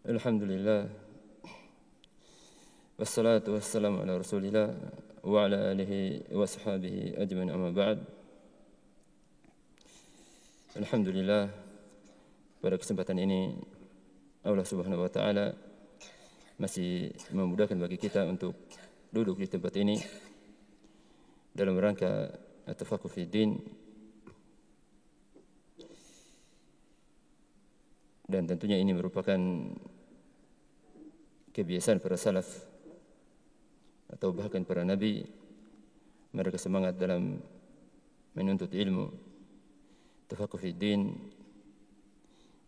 Alhamdulillah, wassalatu wassalamu ala rasulillah wa ala alihi wa sahbihi ajmain, amma ba'd. Alhamdulillah, pada kesempatan ini Allah subhanahu wa ta'ala masih memudahkan bagi kita untuk duduk di tempat ini dalam rangka at-tafaqquh fi din. Dan tentunya ini merupakan kebiasaan para salaf atau bahkan para nabi. Mereka semangat dalam menuntut ilmu, tafaqquh fi din.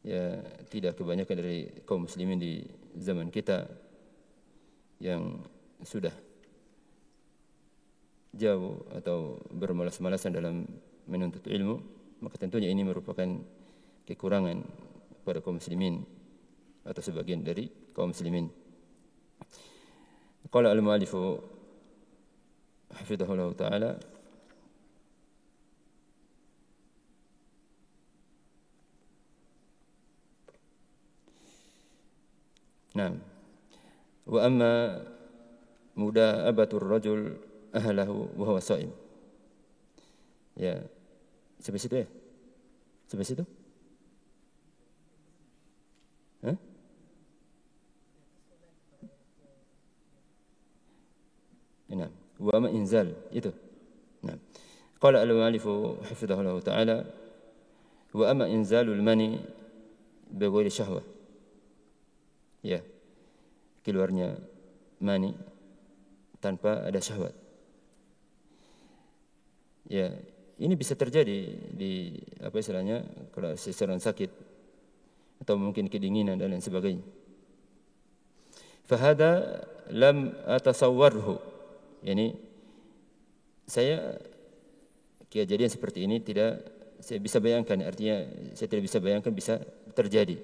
Ya, tidak kebanyakan dari kaum muslimin di zaman kita yang sudah jauh atau bermalas-malasan dalam menuntut ilmu, maka tentunya ini merupakan kekurangan pada kaum muslimin atau sebagian dari kaum muslimin. Qala al-mu'allifu hafidhahullah ta'ala, Naam, wa amma muda'abatur rajul ahlahu wa huwa sha'im. Ya, sampai situ ya? Sampai situ? Hah? Naam, wa amma inzal itu. Naam. Qala al-mu'allifu hafidhahullah ta'ala, wa amma inzalul mani bighairi syahwah. Ya, keluarnya mani tanpa ada syahwat. Ya, ini bisa terjadi di apa istilahnya kalau seseorang sakit atau mungkin kedinginan dan lain sebagainya. Fahada lam atasawwarhu. Yani saya kejadian seperti ini tidak saya bisa bayangkan, artinya saya tidak bisa bayangkan bisa terjadi.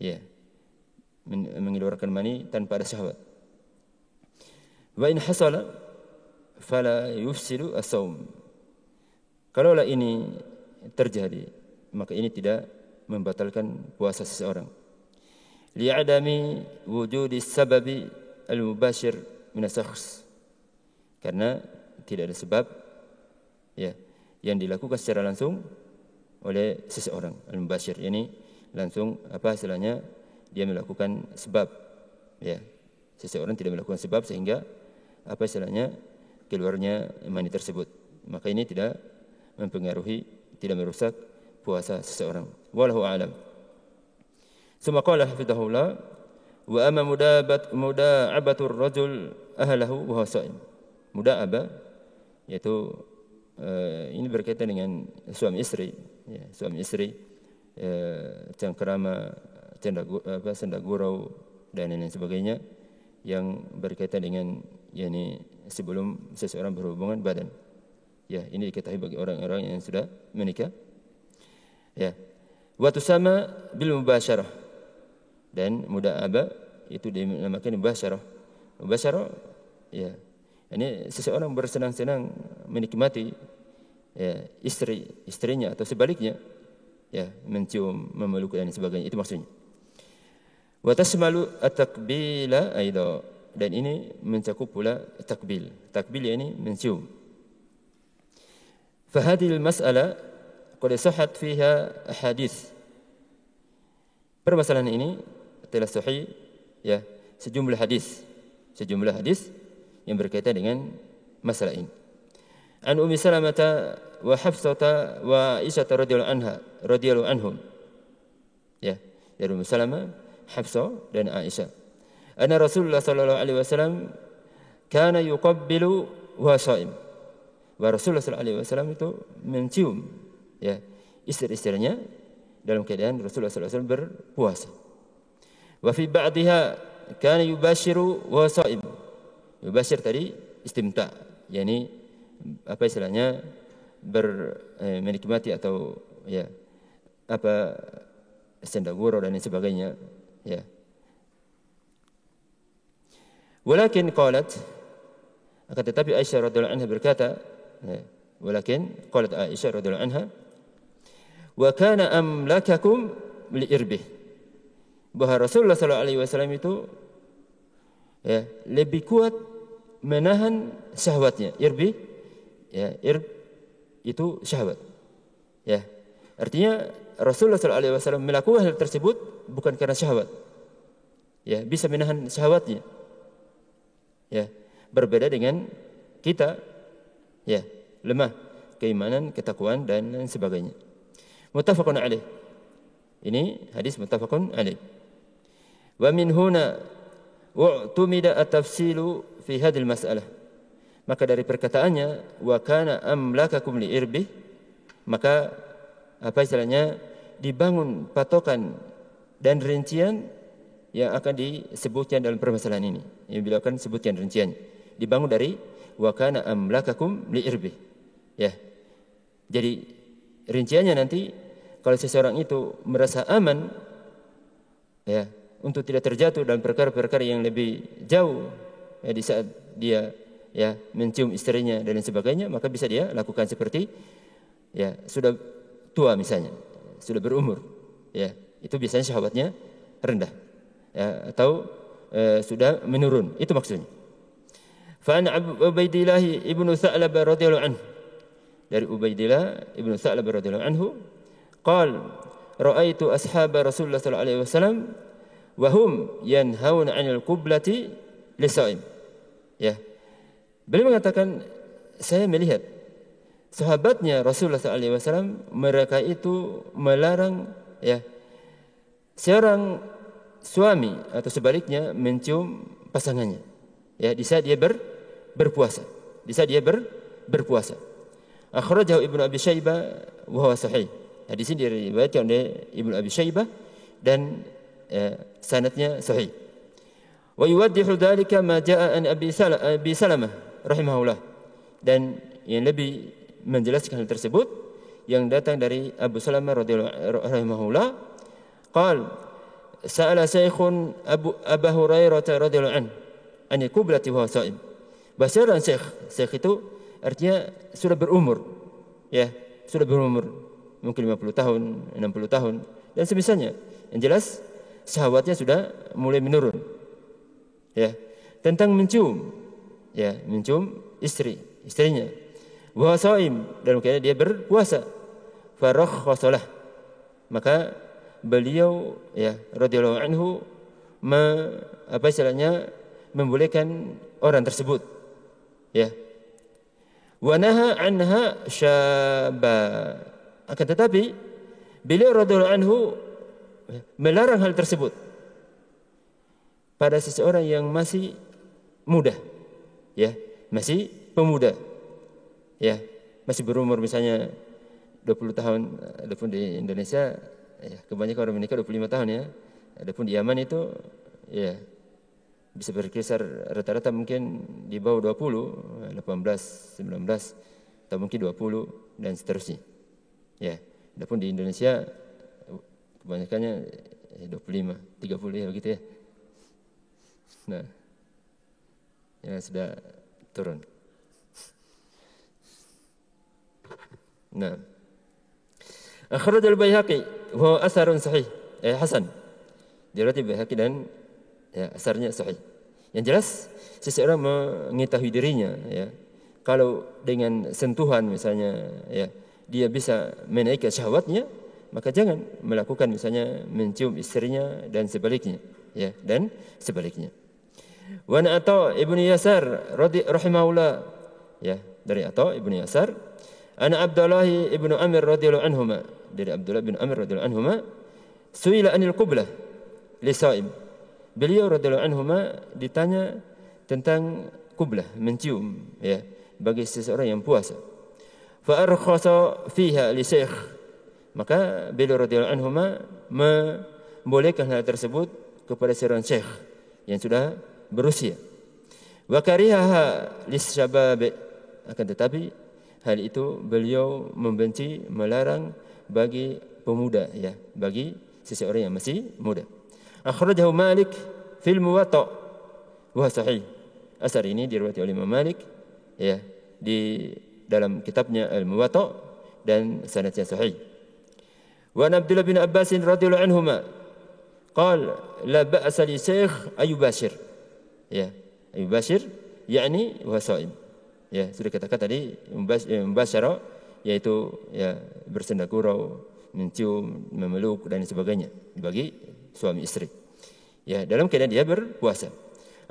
Ya, mengeluarkan mani tanpa ada syahwat. Wa in hasala fala yufsidu as-shaum. Kalaulah ini terjadi, maka ini tidak membatalkan puasa seseorang. Li'adami wujudi sababi al-mubashir min as-shakhs. Karena tidak ada sebab ya yang dilakukan secara langsung oleh seseorang, al-mubashir, yani langsung apa istilahnya dia melakukan sebab, ya, seseorang tidak melakukan sebab sehingga apa istilahnya keluarnya mani tersebut, maka ini tidak mempengaruhi, tidak merusak puasa seseorang. Wallahu a'lam. Summa qala hafidhahullah, wa amma muda'abatur rajul ahlahu wa huwa sha'im. Muda'abah yaitu ini berkaitan dengan suami istri, ya, suami istri, cengkerama, senda gurau dan lain sebagainya yang berkaitan dengan yakni sebelum seseorang berhubungan badan. Ya, ini diketahui bagi orang-orang yang sudah menikah. Ya. Wa tusama bil mubasyarah. Dan muda'abah itu dinamakan mubasyarah. Mubasyarah ya, ini seseorang bersenang-senang menikmati ya, istrinya atau sebaliknya, ya, mencium, memeluk dan sebagainya, itu maksudnya. Wa tasmalu at-takbila aidha, dan ini mencakup pula takbil. Takbil ini mencium. Fa hadhihi al-mas'ala qad sahhat fiha ahadits. Permasalahan ini telah sahih ya sejumlah hadis yang berkaitan dengan masalah ini. An Ummi Salamah wa Hafsah wa Aisyah radhiyallahu anhum. Ya, dari Ummi Salamah, Hafsah dan Aisyah. Anna Rasulullah sallallahu alaihi wasallam kana yuqabbilu wa sha'im. Wa Rasulullah sallallahu alaihi wasallam itu mencium ya istri-istrinya dalam keadaan Rasulullah sallallahu alaihi wasallam berpuasa. Wa fi ba'dihha kana yubashiru wa sha'im. Yubashir tadi istimta, yakni apa istilahnya menikmati atau ya apa senda gurau dan sebagainya, ya. Walakin qalat, akan tetapi Aisyah radhiyallahu anha berkata, ya, walakin qalat Aisyah radhiyallahu anha, wa kana amlakakum li irbih. bahwa Rasulullah SAW itu ya lebih kuat menahan syahwatnya. Irbi, ya, itu syahwat. Ya, artinya Rasulullah SAW melakukan hal tersebut bukan karena syahwat. Ya, bisa menahan syahwatnya. Ya, berbeda dengan kita, ya, lemah keimanan, ketakwaan dan lain sebagainya. Muttafaqun alaih. Ini hadis muttafaqun alaih. Wa min huna wa'tumida at-tafsilu fi hadhihi al-mas'alah. Maka dari perkataannya wa kana amlakakum li irbih, maka apa istilahnya dibangun patokan dan rincian yang akan disebutkan dalam permasalahan ini. Yang beliau akan sebutkan rinciannya. Dibangun dari wa kana amlakakum li irbih. Ya. Jadi rinciannya nanti kalau seseorang itu merasa aman ya untuk tidak terjatuh dalam perkara-perkara yang lebih jauh ya, di saat dia ya mencium istrinya dan lain sebagainya, maka bisa dia lakukan seperti ya sudah tua misalnya, sudah berumur ya, itu biasanya syahwatnya rendah ya, atau sudah menurun, itu maksudnya. Fa an Ubaidillah ibnu Tha'labah radhiyallahu anhu, dari Ubaidillah ibnu Tha'labah radhiyallahu anhu, qala ra'aitu ashab Rasulullah sallallahu alaihi wasallam wa hum yanhauna 'anil qiblati lis-sha'im. Ya. Beliau mengatakan, saya melihat sahabatnya Rasulullah sallallahu alaihi wasallam, mereka itu melarang ya seorang suami atau sebaliknya mencium pasangannya ya di saat dia berpuasa, di saat dia berpuasa. Akhrajahu Ibnu Abi Syaibah wa huwa sahih. Hadis ini diriwayatkan oleh Ibnu Abi Syaibah dan sanadnya sahih. Wa yuwaddihu dzalika ma jaa an Abi Salamah rahimahullah, dan yang lebih menjelaskan hal tersebut yang datang dari Abu Salamah radhiyallahu rahimahullah, qala sa'ala syekhun Abu Hurairah radhiyallahu anhu an qiblati wa sha'im. Bahasa syekh itu artinya sudah berumur ya, sudah berumur mungkin 50 tahun, 60 tahun dan semisalnya. Yang jelas syahwatnya sudah mulai menurun. Ya, tentang mencium. Ya, mencium istrinya. Wa shaim, dalam keadaan dia berpuasa. Farakhasalah. Maka beliau ya radhiyallahu anhu membolehkan orang tersebut. Ya. Wa naha anha syaba. Akan tetapi beliau radhiyallahu anhu melarang hal tersebut pada seseorang yang masih muda, ya, masih pemuda, ya, masih berumur misalnya 20 tahun, adapun di Indonesia ya, kebanyakan orang menikah 25 tahun ya, adapun di Yaman itu ya bisa berkisar rata-rata mungkin di bawah 20, 18, 19 atau mungkin 20 dan seterusnya. Ya, adapun di Indonesia kebanyakannya 25, 30 ya begitu ya. Nah, ya sudah turun. Nah, akhraj al-Baihaqi wa asarun sahih, hasan. Diriwayatkan Baihaqi dan ya asarnya sahih. Yang jelas seseorang mengetahui dirinya ya, kalau dengan sentuhan misalnya ya dia bisa menaikkan syahwatnya, maka jangan melakukan misalnya mencium istrinya dan sebaliknya ya, dan sebaliknya. Wa Atha ibnu Yasar rahimahullah, ya, dari Atha ibnu Yasar, ana Abdullah ibnu Amr radhiyallahu anhuma, dari Abdullah bin Amr radhiyallahu anhuma, suila anil qiblah li shaim. Beliau radhiyallahu anhuma ditanya tentang qiblah, mencium ya, bagi seseorang yang puasa. Fa arkhasa fiha li syekh, maka beliau radhiyallahu anhuma membolehkan hal tersebut kepada seorang syekh yang sudah berusia. Wa karihaha lisyabab, akan tetapi hal itu beliau membenci, melarang bagi pemuda ya, bagi seseorang yang masih muda. Akhrajahu Malik fil Muwatta wa sahih. Asar ini diriwayatkan oleh Imam Malik ya di dalam kitabnya Al-Muwatta dan sanadnya sahih. Wa Abdullah bin Abbas radhiyallahu anhuma qal la ba'sa li syekh ayubashir. Ya, ayubashir yakni wa shaim. Ya, sudah katakan tadi mubasyarah yaitu ya bersenda gurau, mencium, memeluk dan sebagainya bagi suami istri. Ya, dalam keadaan dia berpuasa.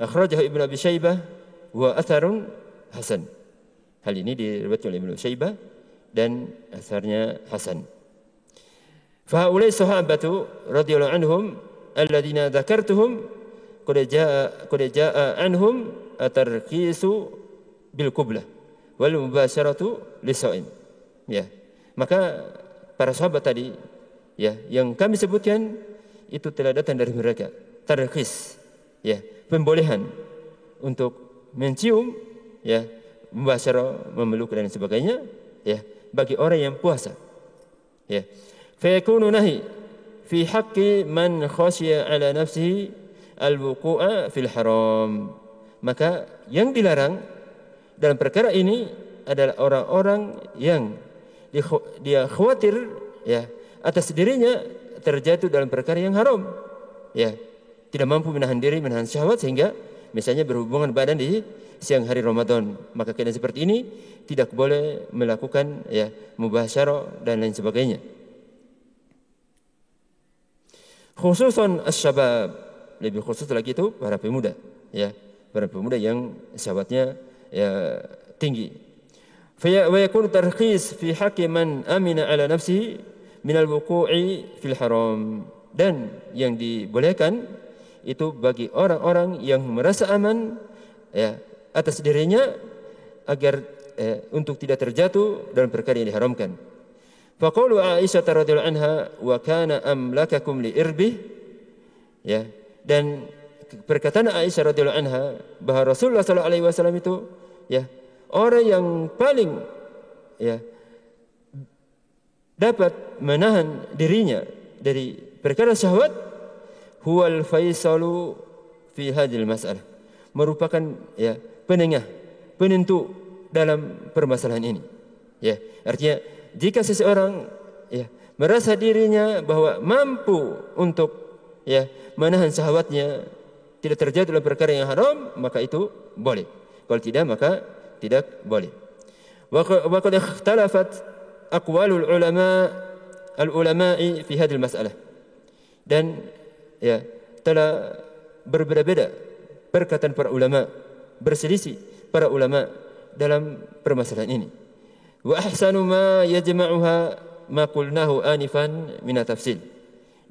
Akhrajahu Ibnu Abi Syaibah wa atharun hasan. Hal ini diriwayatkan oleh Ibnu Syaibah dan asarnya hasan. Fa haulai sahabatu radhiyallahu anhum alladziina dzakartuhum qad jaa anhum at-tarqisu bil qublah wal mubasyaratu lisaim. Ya. Maka para sahabat tadi ya yang kami sebutkan itu telah datang dari mereka. Tarqis ya, pembolehan untuk mencium ya, mubasyarah, memeluk dan sebagainya ya bagi orang yang puasa. Ya. Fa yakunu nahi fi haqqi man khashiya ala nafsihi al-wuqu'a fil haram. Maka yang dilarang dalam perkara ini adalah orang-orang yang dia khawatir ya atas dirinya terjatuh dalam perkara yang haram. Ya, tidak mampu menahan diri, menahan syahwat sehingga misalnya berhubungan badan di siang hari Ramadan. Maka keadaan seperti ini tidak boleh melakukan ya mubasyarah dan lain sebagainya. Khususan asy-syabab, lebih khusus lagi itu para pemuda, ya, para pemuda yang syahwatnya ya tinggi. Wa yakun tarkhis fi haqqi man amina ala nafsihi min al-wuqu'i fil haram. Dan yang dibolehkan itu bagi orang-orang yang merasa aman ya atas dirinya agar untuk tidak terjatuh dalam perkara yang diharamkan. Faqaulu Aisyah radhiyallahu anha wa kana amlakakum li irbih, ya, dan perkataan Aisyah radhiyallahu anha bahwa Rasulullah sallallahu alaihi wasallam itu ya orang yang paling ya dapat menahan dirinya dari perkara syahwat, huwal faisalu fi hadhil mas'alah, merupakan ya penengah, penentu dalam permasalahan ini. Ya, artinya jika seseorang ya merasa dirinya bahwa mampu untuk ya menahan syahwatnya, tidak terjatuh dalam perkara yang haram, maka itu boleh. Kalau tidak maka tidak boleh. Wa qad ikhtalafat aqwalul ulama'i fi hadhil mas'alah. Dan ya telah berbeda-beda perkataan para ulama, berselisih para ulama dalam permasalahan ini. Wa ahsanu ma yajma'uha ma qulnahu anifan min tafsil.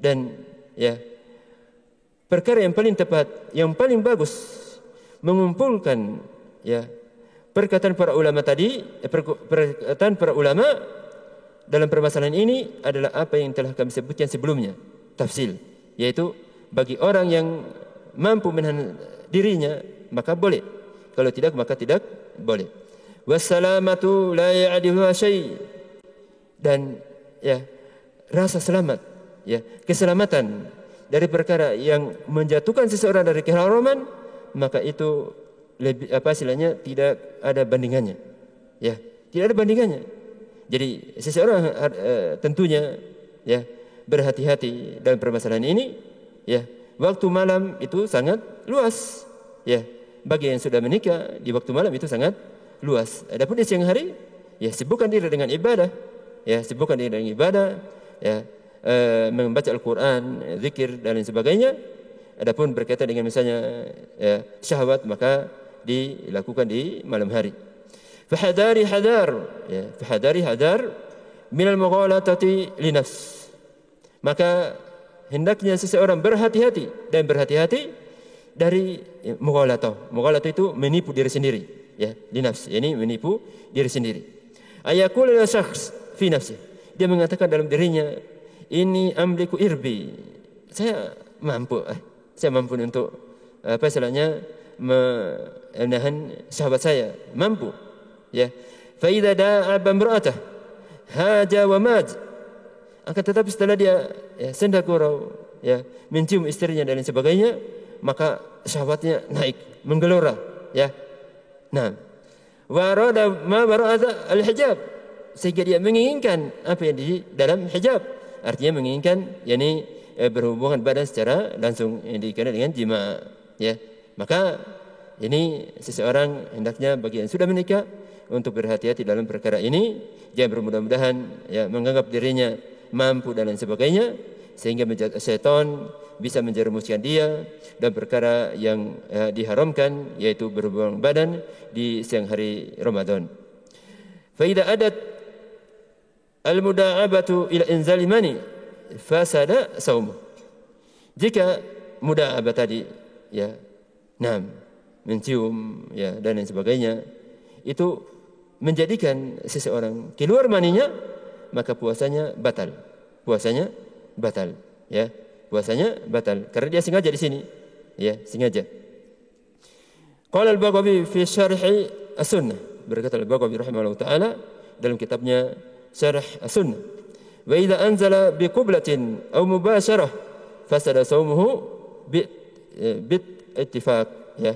Dan ya perkara yang paling tepat, yang paling bagus mengumpulkan ya perkataan para ulama tadi, perkataan para ulama dalam permasalahan ini adalah apa yang telah kami sebutkan sebelumnya, tafsil, yaitu bagi orang yang mampu menahan dirinya maka boleh, kalau tidak maka tidak boleh. Wassalamatu la ya'diluha syai', dan ya rasa selamat, ya keselamatan dari perkara yang menjatuhkan seseorang dari keharaman, maka itu lebih apa istilahnya tidak ada bandingannya, ya tidak ada bandingannya. Jadi seseorang tentunya ya berhati-hati dalam permasalahan ini. Ya, waktu malam itu sangat luas. Ya, bagi yang sudah menikah di waktu malam itu sangat luas. Adapun di siang hari, ya sibukkan diri dengan ibadah. Ya, sibukkan diri dengan ibadah. Ya, membaca Al-Quran, zikir dan lain sebagainya. Adapun berkaitan dengan misalnya ya, syahwat maka dilakukan di malam hari. Fahadari hadar, ya, fahadari hadar minal mughalatati li nafs. Maka hendaknya seseorang berhati-hati dan berhati-hati dari mughalatah. Mughalatah itu menipu diri sendiri, ya, li nafs. Ini menipu diri sendiri. Ayaqul la syakhs fi nafsi. Dia mengatakan dalam dirinya, ini amliku irbi. Saya mampu untuk apa istilahnya menahan sahabat saya, mampu. Ya, fa idza da'a bamra'atah haja wa maj. Akan tetapi setelah dia ya, senda gurau, ya, mencium istrinya dan lain sebagainya, maka syahwatnya naik, menggelora, ya. Nah, wa arada ma bara'ata al-hijab, sehingga dia menginginkan apa yang di dalam hijab. Artinya menginginkan yakni berhubungan badan secara langsung yang dikenal dengan jima, ya. Maka ini seseorang hendaknya bagi yang sudah menikah untuk berhati-hati dalam perkara ini, jangan bermudah-mudahan ya menganggap dirinya mampu dan lain sebagainya sehingga syaitan bisa menjerumuskan dia dan perkara yang diharamkan, yaitu berhubungan badan di siang hari Ramadan. Fa idza adat al-muda'abatu ila inzali mani fasada saumuh. Jika muda'abah tadi ya mencium ya dan lain sebagainya itu menjadikan seseorang keluar maninya, maka puasanya batal. Puasanya batal, ya. Puasanya batal karena dia sengaja di sini, ya, sengaja. Qala al-Baghawi fi syarh as-sunnah, berkata al-Baghawi rahimahullah taala dalam kitabnya Syarh as-Sunnah, wa idza anzala bi qiblatin aw mubasharah fasada shaumuhu bit ittifaq, ya.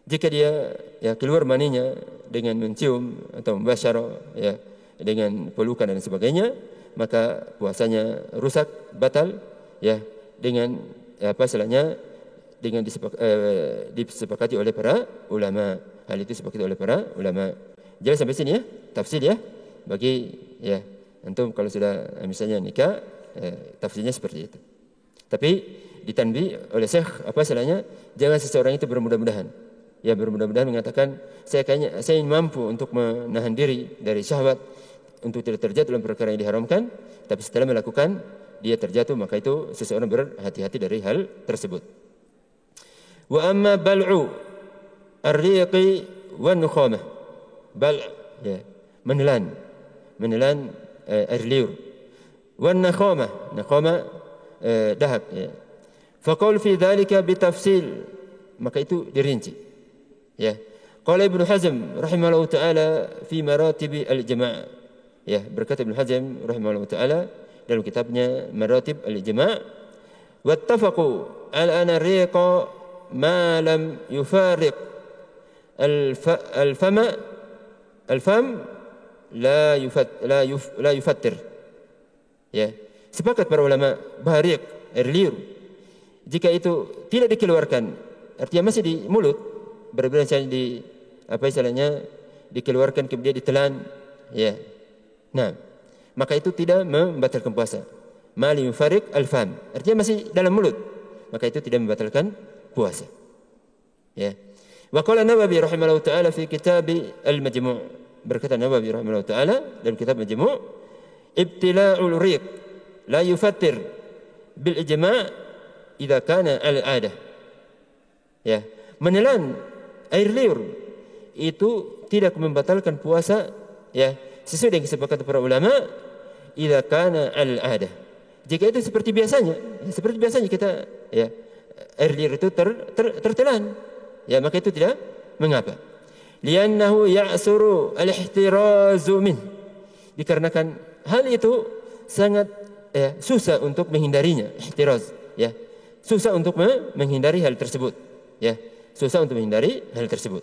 Jika dia ya keluar maninya dengan mencium atau mubasyarah ya dengan pelukan dan sebagainya, maka puasanya rusak, batal ya dengan apa istilahnya dengan disepakati oleh para ulama. Hal itu disepakati oleh para ulama. Jadi sampai sini ya tafsir ya bagi ya antum kalau sudah misalnya nikah tafsirnya seperti itu. Tapi ditanbih oleh Syekh apa istilahnya jangan seseorang itu bermudah-mudahan. Ya bermudah-mudahan mengatakan saya mampu untuk menahan diri dari syahwat untuk tidak terjatuh dalam perkara yang diharamkan, tapi setelah melakukan dia terjatuh, maka itu seseorang berhati-hati dari hal tersebut. Wa amma bal'u ar-riqi wan nukhamah. Bal' ya menelan air liur. Wan nakhamah dahak ya. Fa qaul fi dzalika bitafsil, maka itu dirinci. Ya, qala Ibnu Hazm rahimahullah taala fi maratib al-jama'. Ya, berkata Ibnu Hazm rahimahullah taala dalam kitabnya Maratib al-Jama', wattafaqu ala anna riqa ma lam yufariq al-fam la yufattir. Ya, sepakat para ulama bahwa riq air liur jika itu tidak dikeluarkan, artinya masih di mulut, berbeda di apa istilahnya dikeluarkan kemudian ditelan ya. Nah, maka itu tidak membatalkan puasa. Mali yufarik al-fam, artinya masih dalam mulut, maka itu tidak membatalkan puasa. Ya. Wa qala Nawawi rahimahullah taala fi kitab al-Majmu', berkata Nawawi rahimahullah taala dalam kitab Majmu', ibtila'ul riq la yufattir bil ijma' idza kana al-'adah. Ya, menelan air liur itu tidak membatalkan puasa ya sesuai dengan kesepakatan para ulama idza kana al-'adah. Jika itu seperti biasanya kita ya air liur itu tertelan ya maka itu tidak mengapa. Li'annahu ya'suru al-ihtirazu min. Dikarenakan hal itu sangat ya, susah untuk menghindarinya, ihtiraz ya. Susah untuk menghindari hal tersebut ya. Susah untuk menghindari hal tersebut.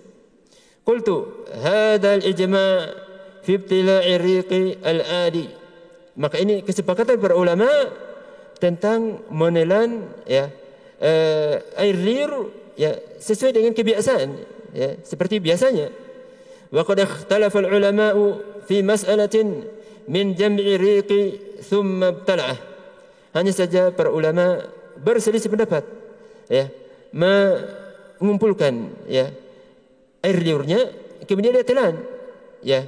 Qultu hadza al-ijma' fi ibtila'i riqi al-adi. Maka ini kesepakatan para ulama tentang menelan ya air liur ya sesuai dengan kebiasaan ya seperti biasanya. Wa qad ikhtalafa al-ulama'u fi mas'alatin min jam'i riqi thumma ibtala'ah. Hanya saja para ulama berselisih pendapat ya mengumpulkan ya air liurnya kemudian dia telan ya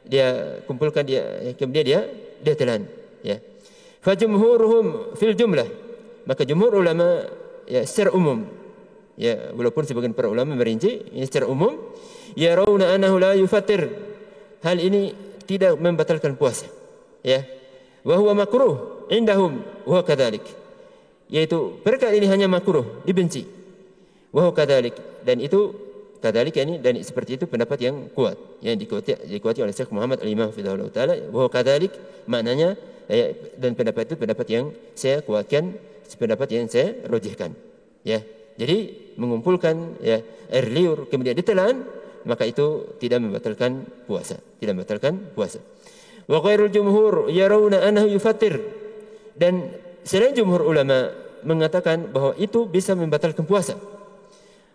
dia kumpulkan dia kemudian dia telan ya fa jumhuruhum fil jumlah, maka jumhur ulama ya secara umum ya walaupun sebagian para ulama merinci ini secara umum yarawna annahu la yufattir, hal ini tidak membatalkan puasa ya wa huwa makruh indahum wa kadzalik, yaitu perkara ini hanya makruh dibenci. Wa kadzalik, dan itu kadzalik ini dan seperti itu pendapat yang kuat yang dikuati oleh Syekh Muhammad Al-Imam Fidahullah taala. Wa kadzalik maknanya dan pendapat itu pendapat yang saya kuatkan, pendapat yang saya rojihkan ya. Jadi mengumpulkan ya air liur kemudian ditelan maka itu tidak membatalkan puasa, tidak membatalkan puasa. Wa ghairul jumhur yarawna annahu yufattir, dan selain jumhur ulama mengatakan bahwa itu bisa membatalkan puasa.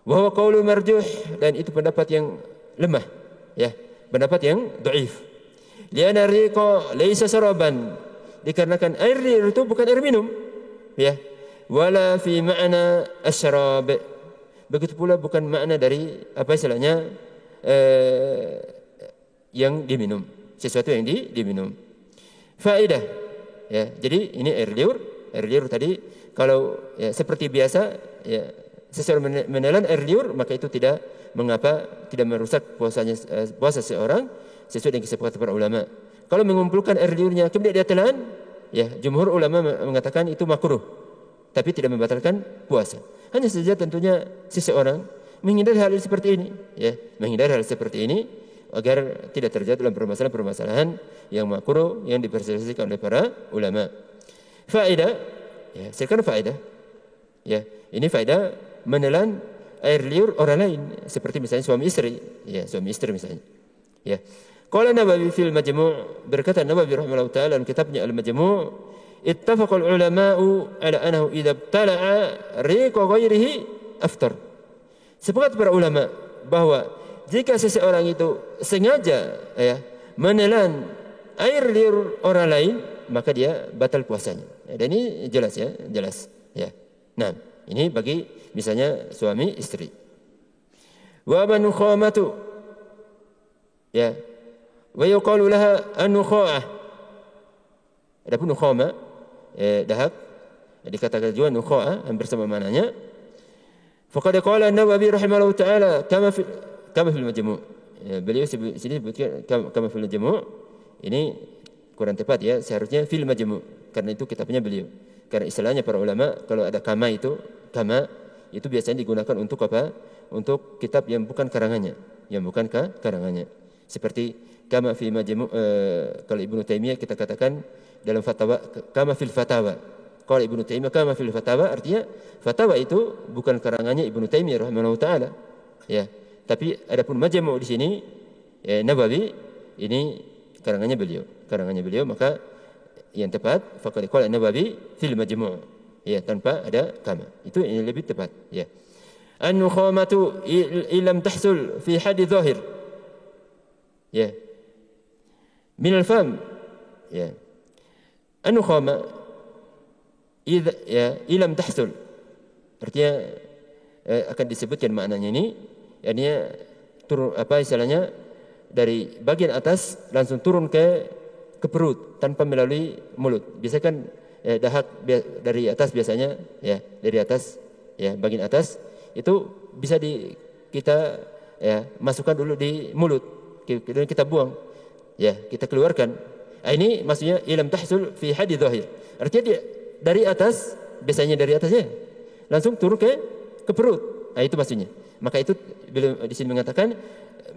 Wa huwa qaulun marjuh, dan itu pendapat yang lemah, ya, pendapat yang dhaif. Liana riqa laisa saraban, dikarenakan air liur itu bukan air minum, ya. Wala fi ma'na asyrab, begitu pula bukan makna dari apa istilahnya yang diminum, sesuatu yang diminum. Faedah, ya, jadi ini air liur tadi kalau ya, seperti biasa, ya, seseorang menelan air liur, maka itu tidak mengapa, tidak merusak puasa seorang sesuai dengan kesepakatan para ulama. Kalau mengumpulkan air liurnya kemudian dia telan, ya, jumhur ulama mengatakan itu makruh, tapi tidak membatalkan puasa. Hanya saja tentunya seseorang menghindari hal seperti ini, ya, menghindari hal seperti ini agar tidak terjadi dalam permasalahan-permasalahan yang makruh yang diperselisihkan oleh para ulama. Faedah, ya, silakan faedah, ya, ini faedah menelan air liur orang lain, seperti misalnya suami istri, ya, suami istri misalnya, ya. Qala Nawawi fil Majmu', berkata Nawawi rahimahullah taala dalam kitabnya Al-Majmu', ittafaqal ulama'u ala annahu idza ibtala'a riqa ghairihi aftar. Sepakat para ulama bahwa jika seseorang itu sengaja, ya, menelan air liur orang lain, maka dia batal puasanya. Dan ini jelas, ya, jelas, ya. Nah, ini bagi misalnya suami istri. Wa man khamatu, ya, wa yuqalu laha an-nukha'ah. Adapun nukhama, dahak, dikatakan juga nukha'ah, hampir sama maknanya. Faqad qala an-Nawawi rahimahullah taala kama fil Majmu'. Ya, beliau sini sebutkan kama fil Majmu'. Ini kurang tepat, ya, seharusnya fil Majmu', karena itu kitabnya beliau. Karena istilahnya para ulama kalau ada kama itu biasanya digunakan untuk apa? Untuk kitab yang bukan karangannya, Seperti kama fil Majmu', kalau Ibnu Taimiyah kita katakan dalam fatwa kama fil fatawa. Kalau Ibnu Taimiyah kama fil fatawa, artinya fatwa itu bukan karangannya Ibnu Taimiyah rahimahullah taala, ya. Tapi adapun Majmu' di sini, ya, Nawawi ini karangannya beliau, maka yang tepat faqad qala Nawawi fil Majmu', ya, tanpa ada kama. Itu yang lebih tepat, ya. An-nukhamatu illam tahsul fi hadis zahir, ya, min al-fam, ya. An-nukhama idza, ya, illam tahsul, artinya akan disebutkan maknanya ini, yakni turun apa istilahnya dari bagian atas langsung turun ke perut tanpa melalui mulut. Biasanya kan dahak dari atas biasanya, ya, dari atas, ya, bagian atas itu bisa kita, ya, masukkan dulu di mulut, kemudian kita buang, ya, kita keluarkan. Ini maksudnya ilam tahsul fi hadis zahir. Artinya dia dari atas, biasanya dari atasnya langsung turun ke perut. Nah, itu maksudnya. Maka itu beliau di sini mengatakan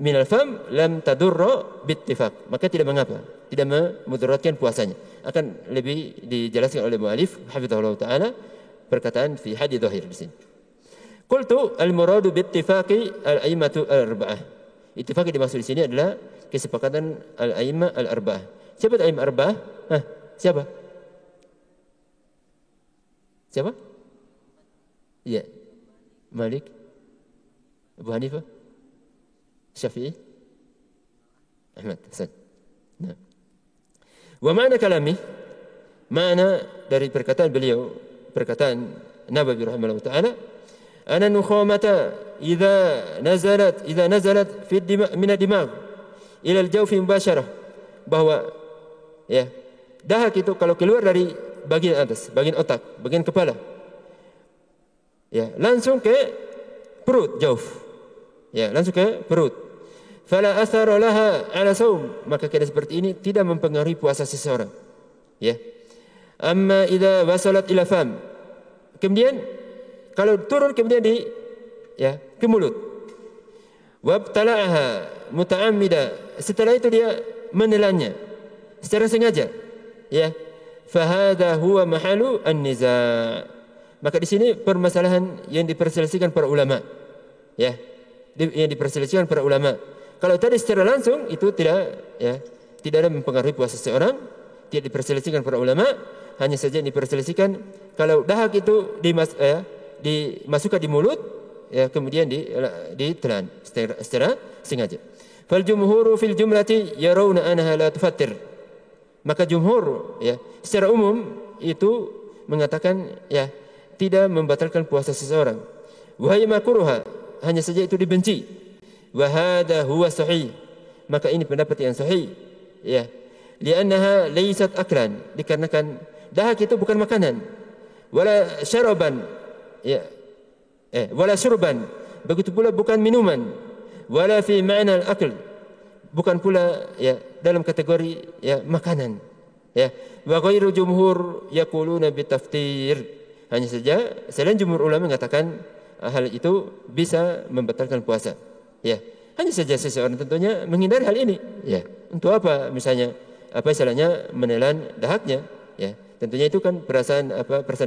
minal fam lam tadurra bittifaq, maka tidak mengapa, tidak memudaratkan puasanya. Akan lebih dijelaskan oleh muallif hafizahullah taala perkataan fi hadis zahir di sini. Qultu al-muradu bittifaqi al-a'immatu al-arba'ah. Ittifaq yang dimaksud di sini adalah kesepakatan al-a'immah al-arba'ah. Siapa al-a'immah arba'ah? Siapa? Iya. Malik, Abu Hanifah, Syafi'i, Ahmad. Hasan. Nah. Wa ma'na kalami, makna dari perkataan beliau, perkataan Nawawi rahimahullah taala, ana nukhamata idza nazalat fi min ad-dimag ila al-jawfi mubasharah, bahwa, ya, dahak itu kalau keluar dari bagian atas, bagian otak, bagian kepala, ya, langsung ke perut, jawf, ya, langsung ke perut. Fala athara laha ala saum, maka keadaan seperti ini tidak mempengaruhi puasa seseorang, ya. Amma idza wasalat ila fam, kemudian kalau turun kemudian ke mulut, wabtala'aha muta'ammida, setelah itu dia menelannya secara sengaja, ya, fahada huwa mahalu an-niza', maka di sini permasalahan yang diperselisihkan para ulama, ya, yang diperselisihkan para ulama. Kalau tadi secara langsung itu tidak ada mempengaruhi puasa seseorang, tidak diperselisihkan para ulama, hanya saja diperselisihkan kalau dahak itu dimasukkan di mulut, ya, kemudian ditelan secara sengaja. Fal jumhuru fil jumlati yarawna anha la tufattir. Maka jumhur, ya, secara umum itu mengatakan, ya, tidak membatalkan puasa seseorang. Wa hiya makruha, hanya saja itu dibenci. Wa hadha huwa sahih. Maka ini pendapat yang sahih, ya. Li'annaha laysat aklan, dikarenakan dahak itu bukan makanan. Wala syaraban, ya. Wala syurban, begitu pula bukan minuman. Wala fi ma'na al-akl, bukan pula, ya, dalam kategori, ya, makanan, ya. Wa ghairu jumhur yaquluna bitaftir, hanya saja selain jumhur ulama mengatakan hal itu bisa membatalkan puasa, ya. Hanya saja seseorang tentunya menghindari hal ini, ya. Untuk apa? Misalnya apa istilahnya, menelan dahaknya, ya. Tentunya itu kan perasaan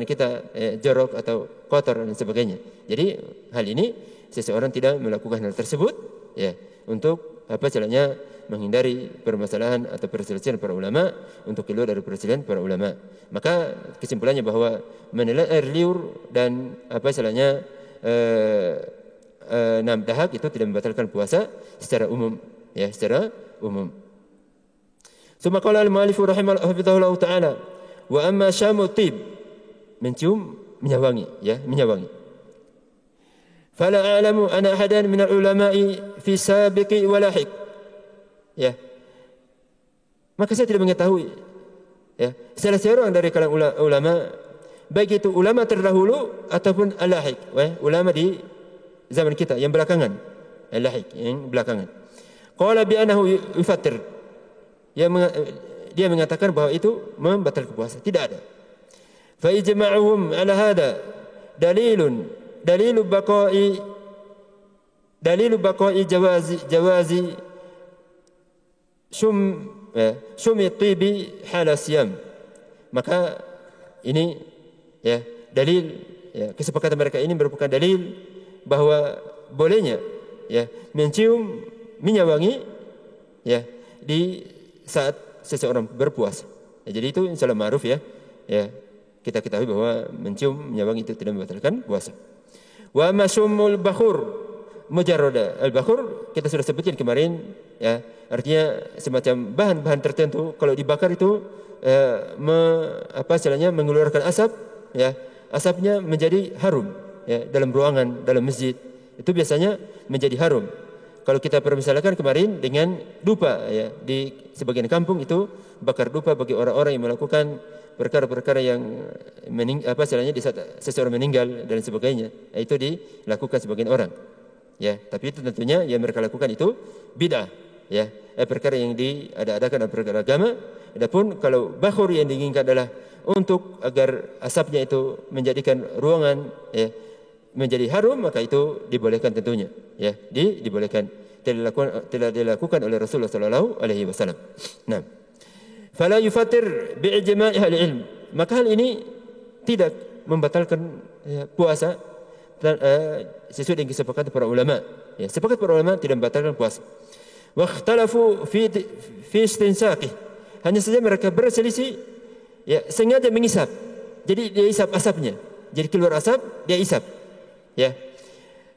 kita, jorok atau kotor dan sebagainya. Jadi hal ini seseorang tidak melakukan hal tersebut, ya, untuk apa istilahnya, menghindari permasalahan atau perselisihan para ulama, untuk keluar dari perselisihan para ulama. Maka kesimpulannya bahwa menelan air liur dan apa istilahnya dahak itu tidak membatalkan puasa secara umum, ya, secara umum. Summa qala al-mu'allif rahimahullah ta'ala, wa amma syamu tib, mencium, menyawangi, ya, menyawangi. Fala a'lamu ana ahadan min al-ulama'i fi sabiqi wa lahiq, ya. Maka saya tidak mengetahui, ya, salah seorang dari kalangan ulama, baik itu ulama terdahulu ataupun al-lahiq, ya, ulama di zaman kita yang belakangan, al-lahiq yang belakangan. Qala bi annahu yufattir, dia mengatakan bahwa itu membatalkan puasa. Tidak ada. Fa ijma'uhum ala hada dalilu baqa'i jawazi syumi tibi hala siyam. Maka ini, ya, dalil, ya, kesepakatan mereka ini merupakan dalil bahwa bolehnya, ya, mencium minyak wangi, ya, di saat seseorang berpuasa. Ya, jadi itu insyaallah ma'ruf, ya. Ya, kita ketahui bahwa mencium minyak wangi itu tidak membatalkan puasa. Wa masumul bakhur mujarrada. Al-bakhur kita sudah sebutkan kemarin, ya, artinya semacam bahan-bahan tertentu kalau dibakar itu mengeluarkan asap, ya, asapnya menjadi harum, ya, dalam ruangan, dalam masjid itu biasanya menjadi harum. Kalau kita permisalkan kemarin dengan dupa, ya, di sebagian kampung itu bakar dupa bagi orang-orang yang melakukan perkara-perkara yang di saat seseorang meninggal dan sebagainya, itu dilakukan sebagian orang, ya. Tapi itu tentunya yang mereka lakukan itu bid'ah, ya, perkara yang diada-adakan dalam perkara agama. Adapun kalau bakhur yang diinginkan adalah untuk agar asapnya itu menjadikan ruangan, ya, menjadi harum, maka itu dibolehkan tentunya, ya, dibolehkan, tidak dilakukan oleh Rasulullah sallallahu alaihi wasallam. Nah, fala yufatir bi'ijma'i ahli ilm, maka hal ini tidak membatalkan, ya, puasa sesuai dengan kesepakatan para ulama, ya. Sepakat para ulama tidak membatalkan puasa. Wa ikhtalafu fi istinsaqih, hanya saja mereka berselisih, ya, sengaja mengisap. Jadi dia isap asapnya, jadi keluar asap dia isap, ya.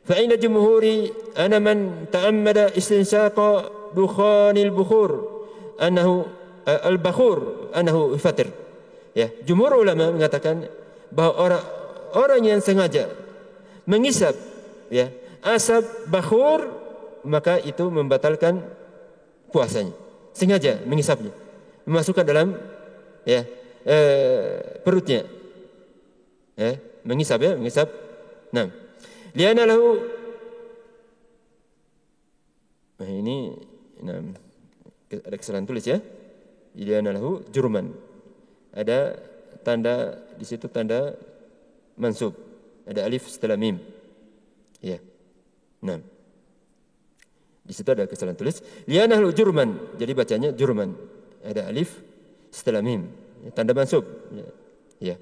Fa inna jumhuri ana man ta'ammada istinsaqa dukhanil bukhur annahu al-bakhur annahu yufatir, ya. Jumhur ulama mengatakan bahwa orang yang sengaja mengisap, ya, asap bakhur, maka itu membatalkan puasanya. Sengaja mengisapnya, memasukkan dalam, ya, perutnya, ya, mengisap, ya, mengisap. Nah, liana lahu, nah ini, nah, ada kesalahan tulis, ya. Liana lahu jurman, ada tanda di situ, tanda mansub, ada alif setelah mim, ya. Nah, di situ ada kesalahan tulis. Liana lahu jurman, jadi bacanya jurman, ada alif setelah mim, ya, tanda mansub, ya, ya.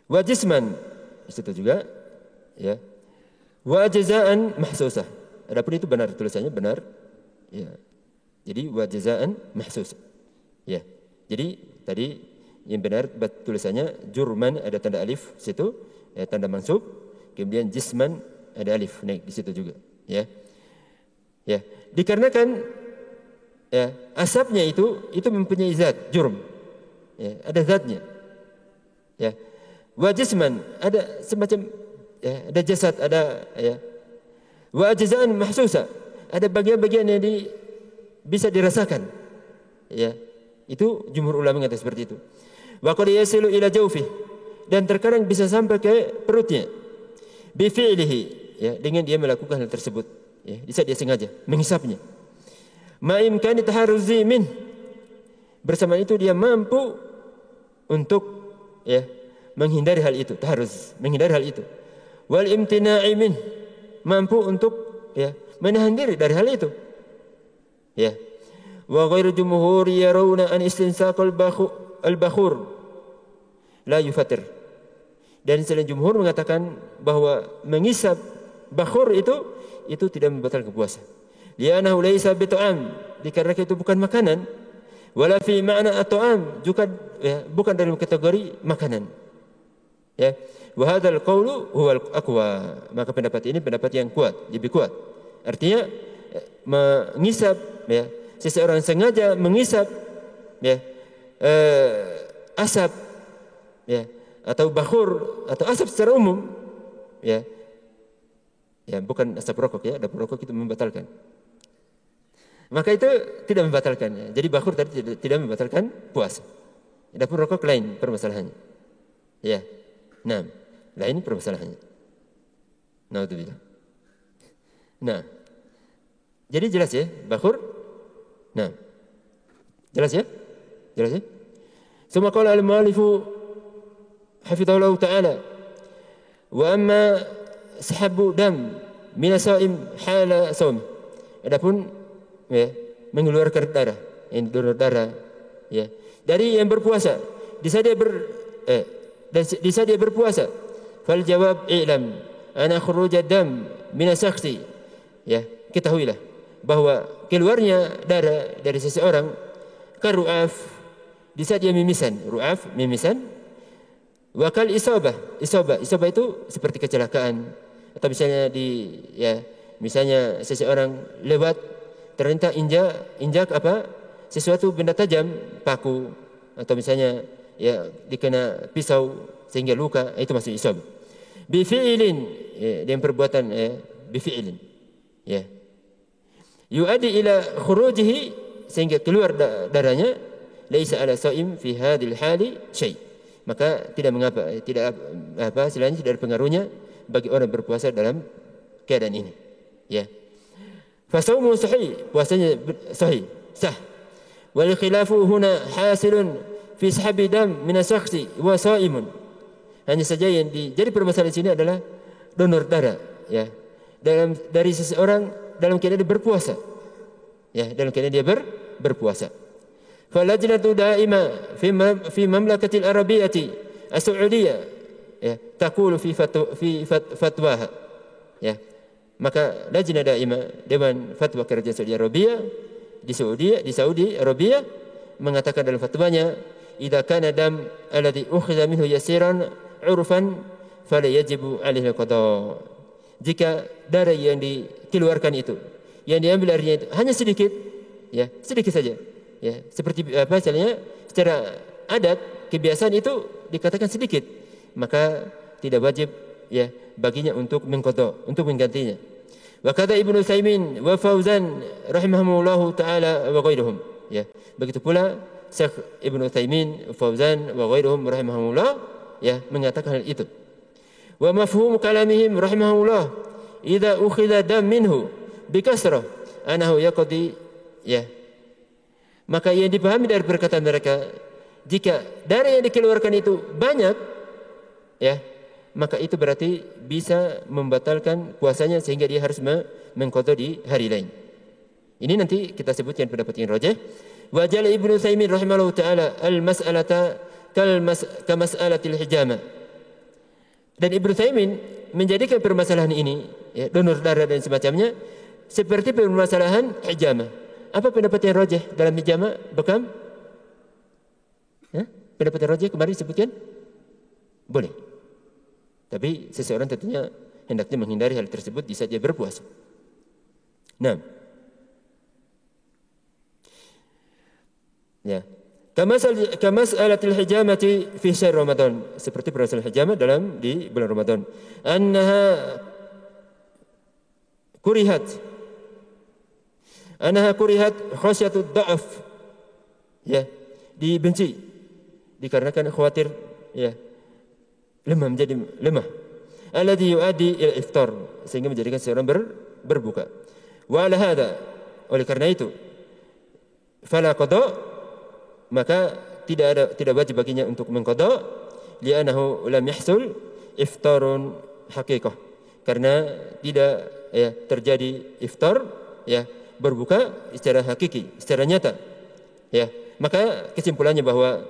Wa jisman, di situ juga, ya. Wa jazaan mahsusah, adapun itu benar, tulisannya benar, ya. Jadi wa jazaan mahsusah, ya. Jadi tadi yang benar tulisannya jurman ada tanda alif situ, ya, tanda mansub. Kemudian jisman ada alif naik di situ juga, ya. Ya, dikarenakan ya, asapnya itu mempunyai zat jurm. Ya, ada zatnya. Ya. Wa jisman ada semacam ya, ada jasad, ada ya. Wa ajzaan mahsusa, ada bagian-bagian yang bisa dirasakan. Ya. Itu jumhur ulama mengatakan seperti itu. Wa qad yasilu ila jawfi, dan terkadang bisa sampai ke perutnya. Bi fi'lihi, ya, dengan dia melakukan hal tersebut, ya, bisa dia sengaja menghisapnya. Ma imkani taharruzi min, bersama itu dia mampu untuk ya menghindari hal itu, taharruz, menghindari hal itu. Wal imtina'i min, mampu untuk ya menahan diri dari hal itu. Ya. Wa ghairu jumhur yarawna an istinsaq al-bakhur la yufatir. Dan selain jumhur mengatakan bahwa mengisap bakhur itu tidak membatalkan puasa. Li'annahu laysa bit'am, dikarenakan itu bukan makanan, wala fi ma'na at'am, juga ya, bukan dalam kategori makanan. Ya. Wa hadzal qawlu huwa al-aqwa, maka pendapat ini pendapat yang kuat, lebih kuat. Artinya mengisap, ya, seseorang sengaja mengisap ya asap, ya, atau bakhur atau asap secara umum, ya, ya bukan asap rokok, ya, asap rokok itu membatalkan. Maka itu tidak membatalkan, ya. Jadi bakhur tadi tidak membatalkan puasa. Adapun rokok lain permasalahannya, ya, nah, lain permasalahannya. Naudzubillah. Nah, jadi jelas ya bakhur. Nah, jelas ya, jelas ya. Summa qala al-mu'allifu hafizahullah ta'ala, wa amma sahabu dam min as-sa'im hala shaum, adapun ya mengeluarkan darah, yang donor darah, ya, dari yang berpuasa di saat dia berpuasa, fal jawab i'lam ana khuruj dam min as-shakhsi, ya, ketahuilah bahwa keluarnya darah dari seseorang karu'af di saat dia mimisan, ru'af mimisan. Wakal isabah itu seperti kecelakaan, atau misalnya misalnya seseorang lewat ternyata injak apa sesuatu benda tajam, paku, atau misalnya ya dikena pisau sehingga luka, itu masuk isabah. Bi fi'ilin, ya, dengan perbuatan, ya, bi fi'ilin, ya, yu'addi ila khurujihi, sehingga keluar darahnya, laisa ala shaim fi hadhil hali syai', maka tidak istilahnya tidak ada pengaruhnya bagi orang berpuasa dalam keadaan ini, ya. Fasaumu sahih, puasanya sahih, sah. Wal khilafu huna hasilun fi sahabi dam min as-shakhsi wa shaimun. Hanya saja yang jadi permasalahan sini adalah donor darah, ya, dari seseorang dalam keadaan dia berpuasa, ya, dalam keadaan dia berpuasa. Falajnatu daima fi mamlakatil arabiyyati as-saudiyah, ya, taqulu fi fatwaha, ya, maka lajnah daima, dewan fatwa kerajaan Saudi Arabia di Saudi Arabia mengatakan dalam fatwanya, idza kana dam alladhi ukhidha minhu yasiran urfan fala yajibu alaihi al-qada, jika darah yang dikeluarkan itu, yang diambil darinya itu hanya sedikit, ya, sedikit saja, ya, seperti apa misalnya secara adat kebiasaan itu dikatakan sedikit, maka tidak wajib, ya, baginya untuk mengqada, untuk menggantinya. Wa kata Ibnu Utsaimin wa Fauzan rahimahumullahu taala wa ghairuhum, ya, begitu pula Syekh Ibnu Utsaimin, Fauzan wa ghairuhum rahimahumullah, ya, mengatakan hal itu. Wa mafhum kalamihim rahimahumullah idza ukhidha dam minhu bi kasrah annahu yaqdi, ya, maka yang dipahami dari perkataan mereka, jika darah yang dikeluarkan itu banyak, ya, maka itu berarti bisa membatalkan puasanya sehingga dia harus mengqada di hari lain. Ini nanti kita sebutkan pendapat yang rajih. Wa jala Ibnu Utsaimin rahimahullahu taala al-mas'alata ka mas'alatil hijama. Dan Ibnu Utsaimin menjadikan permasalahan ini, ya, donor darah dan semacamnya, seperti permasalahan hijama. Apa pendapat yang rajih dalam hijama, Bekam? Ya? Pendapat yang rajih kemarin disebutkan boleh. Tapi seseorang tentunya hendaknya menghindari hal tersebut di saat dia berpuasa. Nah, ya. Kamas'alatil hijamati fi syahr Ramadan, seperti permasalahan hijamah dalam di bulan Ramadan. Annaha kurihat khasyatud dha'af. Ya, dibenci dikarenakan khawatir ya lemah, menjadi lemah. Alladhi yuaddi ila iftar, sehingga menjadikan seorang berbuka. Wa ala hadha, oleh karena itu fala qada, maka tidak wajib baginya untuk mengqada, li'annahu lam yahsul iftarun haqiqah, karena tidak ya terjadi iftar ya berbuka secara hakiki, secara nyata. Ya, maka kesimpulannya bahwa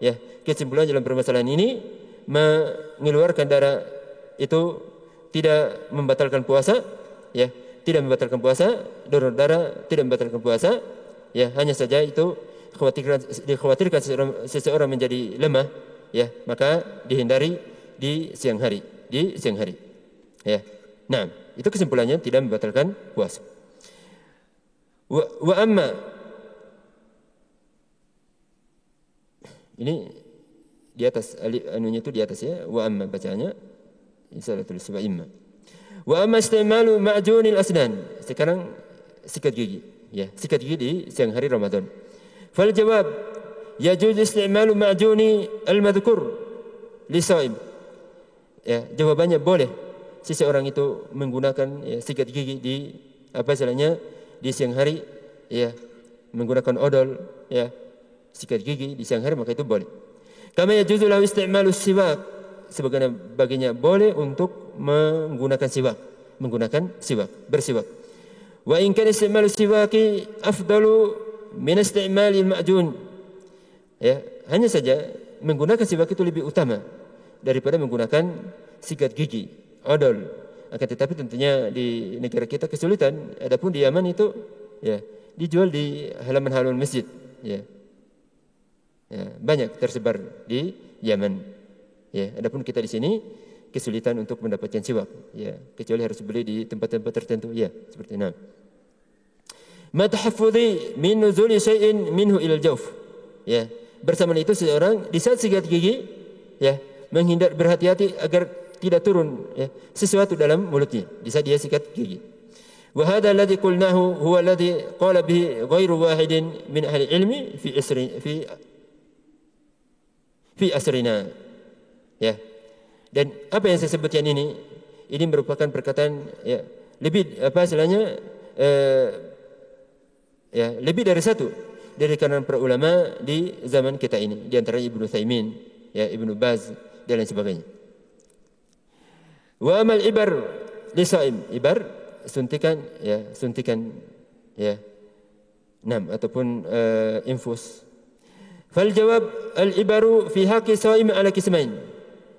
ya kesimpulan dalam permasalahan ini mengeluarkan darah itu tidak membatalkan puasa, ya, tidak membatalkan puasa, donor darah tidak membatalkan puasa, ya, hanya saja itu dikhawatirkan seseorang menjadi lemah, ya, maka dihindari di siang hari, ya. Nah, itu kesimpulannya tidak membatalkan puasa. Wa amma, ini di atas anunya itu di atas ya, wa amma bacanya, insyaallah tulis wa imma. Wa amma istimalu ma'junil asnan, sekarang sikat gigi, ya, sikat gigi di siang hari Ramadan. Fal jawab yajuz istimalu ma'juni al-madhkur li shaim. Ya, jawabannya boleh seseorang itu menggunakan ya, sikat gigi di di siang hari, ya, menggunakan odol, ya, sikat gigi di siang hari, maka itu boleh. Kama yajuzu lahu istimalu siwak, sebagaimana baginya boleh untuk menggunakan siwak, bersiwak. Wa in kana istimalu siwaki afdalu min isti'malil ma'jun. Ya, hanya saja menggunakan siwak itu lebih utama daripada menggunakan sikat gigi, odol. Akan tetapi tentunya di negara kita kesulitan. Adapun di Yaman itu ya dijual di halaman-halaman masjid, ya. Ya, banyak tersebar di Yaman. Ya, adapun kita di sini kesulitan untuk mendapatkan siwak, ya, kecuali harus beli di tempat-tempat tertentu, ya, seperti itu. Matahaffudhi min nuzuli syai'in minhu ilal jawf. Ya, bersama itu seseorang di saat sikat gigi, ya, menghindar, berhati-hati agar tidak turun ya sesuatu dalam mulutnya di saat dia sikat gigi. Wa hadha alladhi qulnahu huwa alladhi qala bihi ghairu wahidin min ahli ilmi fi asrina. Ya. Dan apa yang saya sebutkan ini merupakan perkataan ya lebih ya, lebih dari satu dari kalangan para ulama di zaman kita ini, di antaranya Ibnu Utsaimin, ya, Ibnu Baz dan lain sebagainya. Wa amal ibar lisaim, ibar suntikan ya 6 ataupun infus. Fal jawab al ibaru fi haqqi saim ala kismain.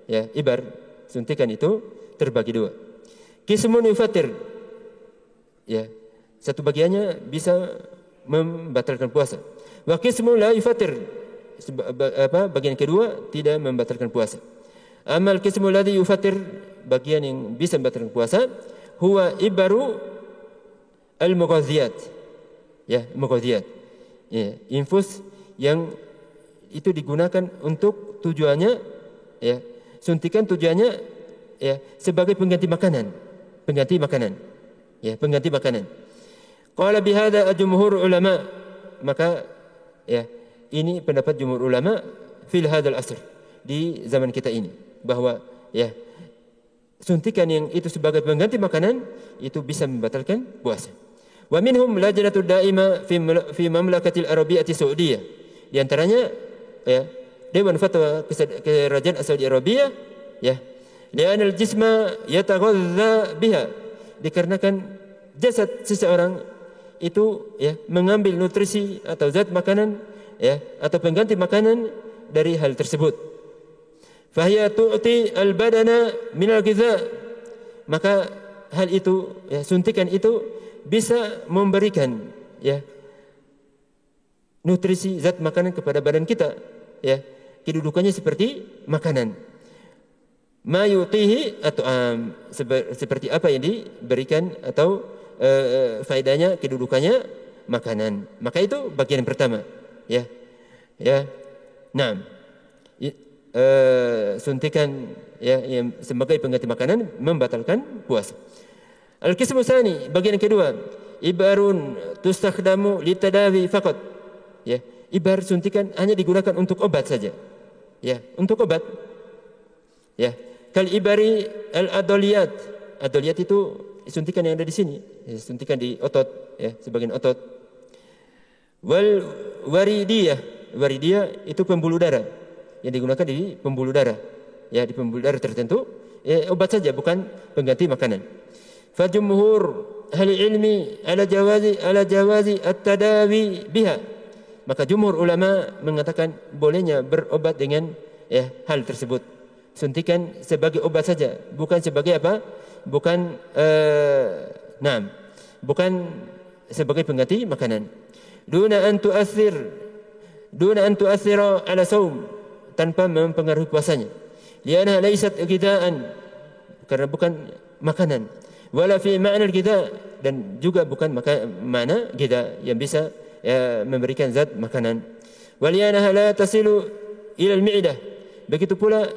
Ya, ibar suntikan itu terbagi dua. Kismun yufatir, ya, satu bagiannya bisa membatalkan puasa. Wa qismun la yufatir, bagian kedua tidak membatalkan puasa. Amal qismul ladzi yufatir, bagian yang bisa membatalkan puasa, huwa ibaru al-mughadhiyat. Ya, mughadhiyat. Ya, infus yang itu digunakan untuk tujuannya, ya, suntikan tujuannya ya sebagai pengganti makanan. Ya, pengganti makanan. Qala bihadza jumhur ulama, maka ya ini pendapat jumhur ulama fil hadzal asr, di zaman kita ini, bahwa ya suntikan yang itu sebagai pengganti makanan itu bisa membatalkan puasa. Wa minhum lajnatud daima fi mamlakatil arabiyyati saudiyah, di antaranya ya Dewan Fatwa Kerajaan Saudi Arabia, ya, li'anal jisma yataghadza biha, dikarenakan jasad seseorang itu ya mengambil nutrisi atau zat makanan, ya, atau pengganti makanan dari hal tersebut. Fahiya tu'ti al-badana min al-ghidha, maka hal itu ya suntikan itu bisa memberikan ya nutrisi zat makanan kepada badan kita, ya, kedudukannya seperti makanan. Ma yutihi atau seperti apa yang diberikan atau faedahnya, kedudukannya makanan. Maka itu bagian pertama, ya. Ya. Nah, suntikan ya yang sebagai pengganti makanan membatalkan puasa. Al-qismu tsani, bagian kedua, ibarun tustakhdamu litadawi faqat. Ya, ibar suntikan hanya digunakan untuk obat saja. Ya, untuk obat. Ya, kal ibari al-adoliyat. Adoliyat itu suntikan yang ada di sini, ya, suntikan di otot, ya, sebagian otot. Wal waridiyah, waridiyah itu pembuluh darah yang digunakan di pembuluh darah, ya, di pembuluh darah tertentu, ya, obat saja bukan pengganti makanan. Fa jumhur ahli ilmi ala jawazi at-tadawi biha. Maka jumhur ulama mengatakan bolehnya berobat dengan, ya, hal tersebut. Suntikan sebagai obat saja, bukan sebagai apa? Bukan bukan sebagai pengganti makanan. Duna an tu'athira ala saum, tanpa mempengaruhi puasanya. Lianha laysat ghidaan, karena bukan makanan. Wala fi ma'na al-ghidha, dan juga bukan makna ghidha yang bisa, ya, memberikan zat makanan. Walianaha la tasilu ila al-mi'dah, begitu pula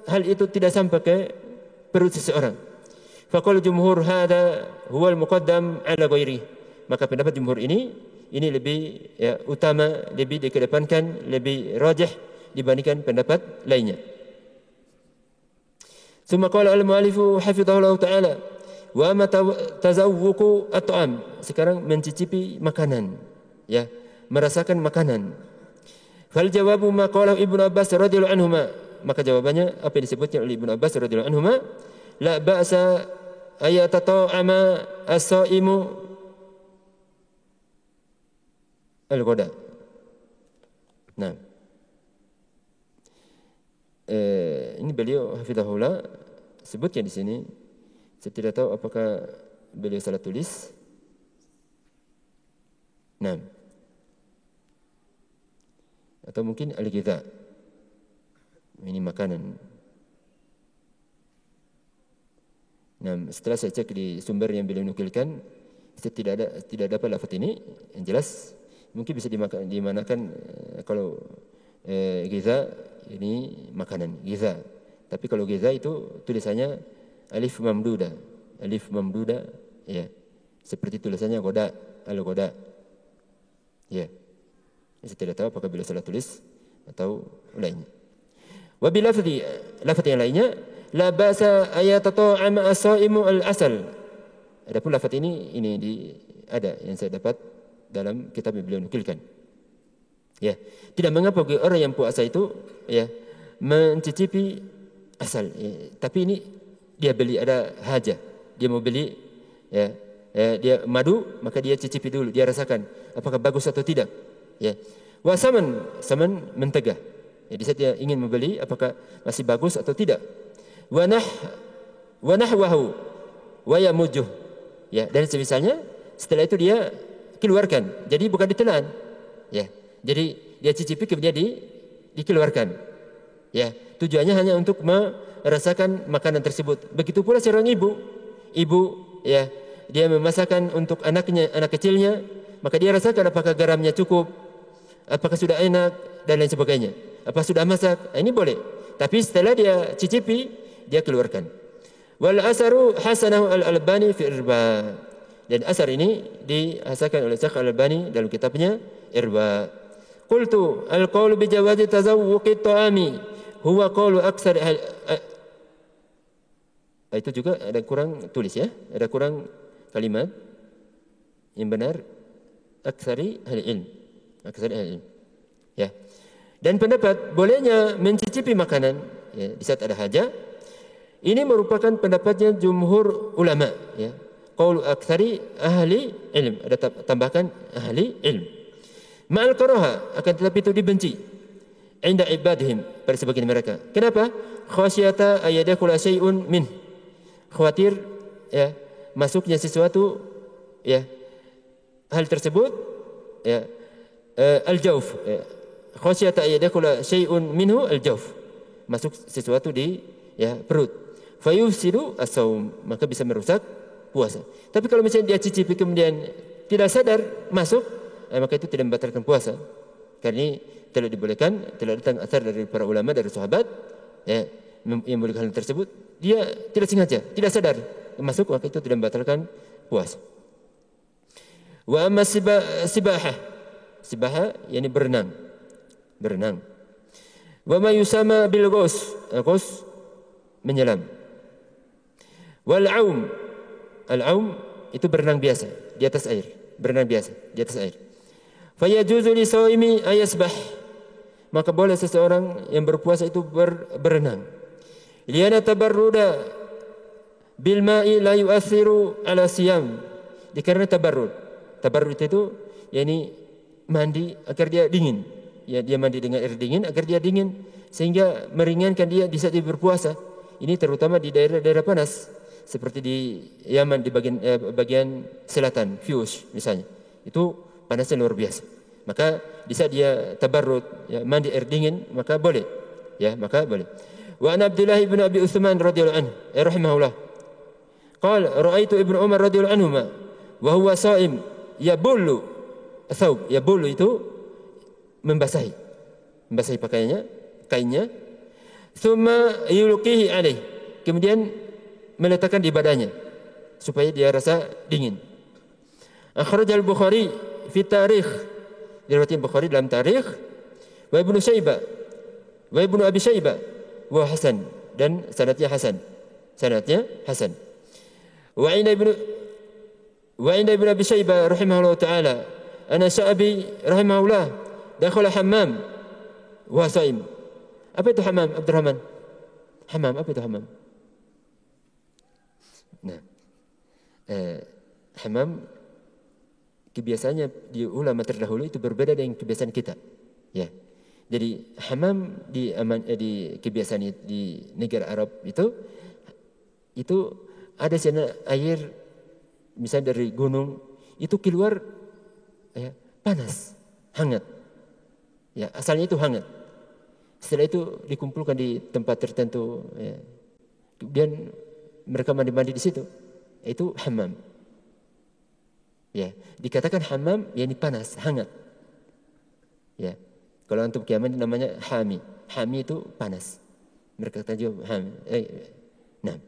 hal itu tidak sampai ke perut seseorang. Faqala jumhur hadza huwa al-muqaddam ala ghairihi. Maka pendapat jumhur ini lebih, ya, utama, lebih dikedepankan, lebih rajih dibandingkan pendapat lainnya. Summa qala al-mu'allifu hafizahullah ta'ala wa ma tazawwuqu at'am. Sekarang mencicipi makanan, ya, merasakan makanan. Fal jawabu ma qala Ibnu Abbas radhiyallahu anhuma. Maka jawabannya apa yang disebutnya oleh Ibnu Abbas radhiyallahu anhuma, la ba'sa ayatata'ama as-saimu al-ghada. Nah, ini beliau hafizahullah sebutnya di sini. Saya tidak tahu apakah beliau salah tulis. Nah, atau mungkin al-ghidha, ini makanan. Nah, setelah saya cek di sumber yang beliau nukilkan, saya tidak dapat lafaz ini. Yang jelas mungkin bisa dimanakan kalau ghidha ini makanan, ghidha. Tapi kalau ghidha itu tulisannya alif mamduda, ya. Seperti tulisannya goda, al-goda. Ya. Saya tidak tahu apakah beliau salah tulis atau lainnya. Wa bi lafzi yang lainnya, la ba'sa ayatata'ama as-saimu al-asal. Adapun lafaz ini ada yang saya dapat dalam kitab yang beliau nukilkan. Ya, tidak mengapa bagi orang yang puasa itu, ya, mencicipi asal. Ya, tapi ini dia beli, ada hajah, dia mau beli, ya, dia madu, maka dia cicipi dulu, dia rasakan apakah bagus atau tidak. Ya, wa saman mentega. Jadi saya ingin membeli apakah masih bagus atau tidak. Wa nahwahu wa yamujuh. Ya, dan semisalnya, setelah itu dia keluarkan. Jadi bukan ditelan. Ya. Jadi dia cicipi kemudian dikeluarkan. Ya, tujuannya hanya untuk merasakan makanan tersebut. Begitu pula seorang ibu, ya, dia memasakkan untuk anaknya, anak kecilnya, maka dia rasakan apakah garamnya cukup, apakah sudah enak, dan lain sebagainya. Apa sudah masak? Ini boleh. Tapi setelah dia cicipi, dia keluarkan. Wal asaru hasanahu al-Albani fi irba. Dan asar ini dihasankan oleh Syekh Al-Albani dalam kitabnya Irba. Qultu al-qawlu bi jawazi tazawwuqi ta'ami huwa qawlu aksar itu juga ada kurang tulis, ya. Ada kurang kalimat. Yang benar aksari ahli ilm. Ya. Dan pendapat bolehnya mencicipi makanan, ya, di saat ada hajat, ini merupakan pendapatnya jumhur ulama, ya. Qaul aktsari ahli ilm, ada tambahkan ahli ilm. Ma'al karaha, akan tetapi itu dibenci. Inda ibadihim, pada sebagian mereka. Kenapa? Khasyata ayyadakula syai'un min. Khawatir, ya, masuknya sesuatu, ya, hal tersebut, ya, al-jauf, ya, khasyata ayyadkhula syai'un minhu al-jawf, masuk sesuatu di perut, fayufsidu as-shaum, maka bisa merusak puasa. Tapi kalau misalnya dia cicipi kemudian tidak sadar masuk, maka itu tidak membatalkan puasa. Karena tidak dibolehkan, tidak datang asar dari para ulama, dari sahabat yang membolehkan hal tersebut. Dia tidak sengaja, tidak sadar masuk, maka itu tidak membatalkan puasa. Wa amma sibahah, yakni berenang. Wa ma yusama bil ghaus, menyelam. Wal aum, al-aum itu berenang biasa di atas air, berenang biasa di atas air. Fayajuzu li shaimi ayasbah, maka boleh seseorang yang berpuasa itu berenang. Liana tabarruda bil ma'i la yu'athiru ala siyam, dikarenakan tabarrud itu yakni mandi agar dia dingin. Ya, dia mandi dengan air dingin agar dia dingin, sehingga meringankan dia di saat dia berpuasa. Ini terutama di daerah-daerah panas seperti di Yaman, di bagian selatan, Fius misalnya. Itu panasnya luar biasa. Maka di saat dia tabarrud, mandi air dingin, maka boleh. Maka boleh. Wa an Abdullah bin Abi Utsman radhiyallahu anhu, rahimahullah. Qala ra'aitu Ibnu Umar radhiyallahu anhuma wa huwa sha'im yabullu thawb. Yabullu itu membasahi pakaiannya, kainnya. Tsumma yulqihi alaih, kemudian meletakkan di badannya supaya dia rasa dingin. Akhraj al-Bukhari fi tarikh, diriwayatkan Bukhari dalam tarikh, wa Ibnu Syaibah wa Ibnu Abi Syaibah wa hasan, dan sanadnya hasan. Wa inda Ibnu Abi Syaibah rahimahullah taala ana Sya'bi rahimahullah dakhala hammam wa shaim. Apa itu hammam, Abdurrahman? Hammam, apa itu hammam? Nah, hammam kebiasaannya di ulama terdahulu itu berbeda dengan kebiasaan kita. Ya. Jadi hammam di kebiasaan di negara Arab itu ada sana air misalnya dari gunung itu keluar panas, hangat. Ya, asalnya itu hangat. Setelah itu dikumpulkan di tempat tertentu, kemudian mereka mandi di situ. Itu hammam. Ya, dikatakan hammam yakni panas, hangat. Ya. Kalau antum kiamat namanya hami. Hami itu panas. Mereka kata juga hami. Nah.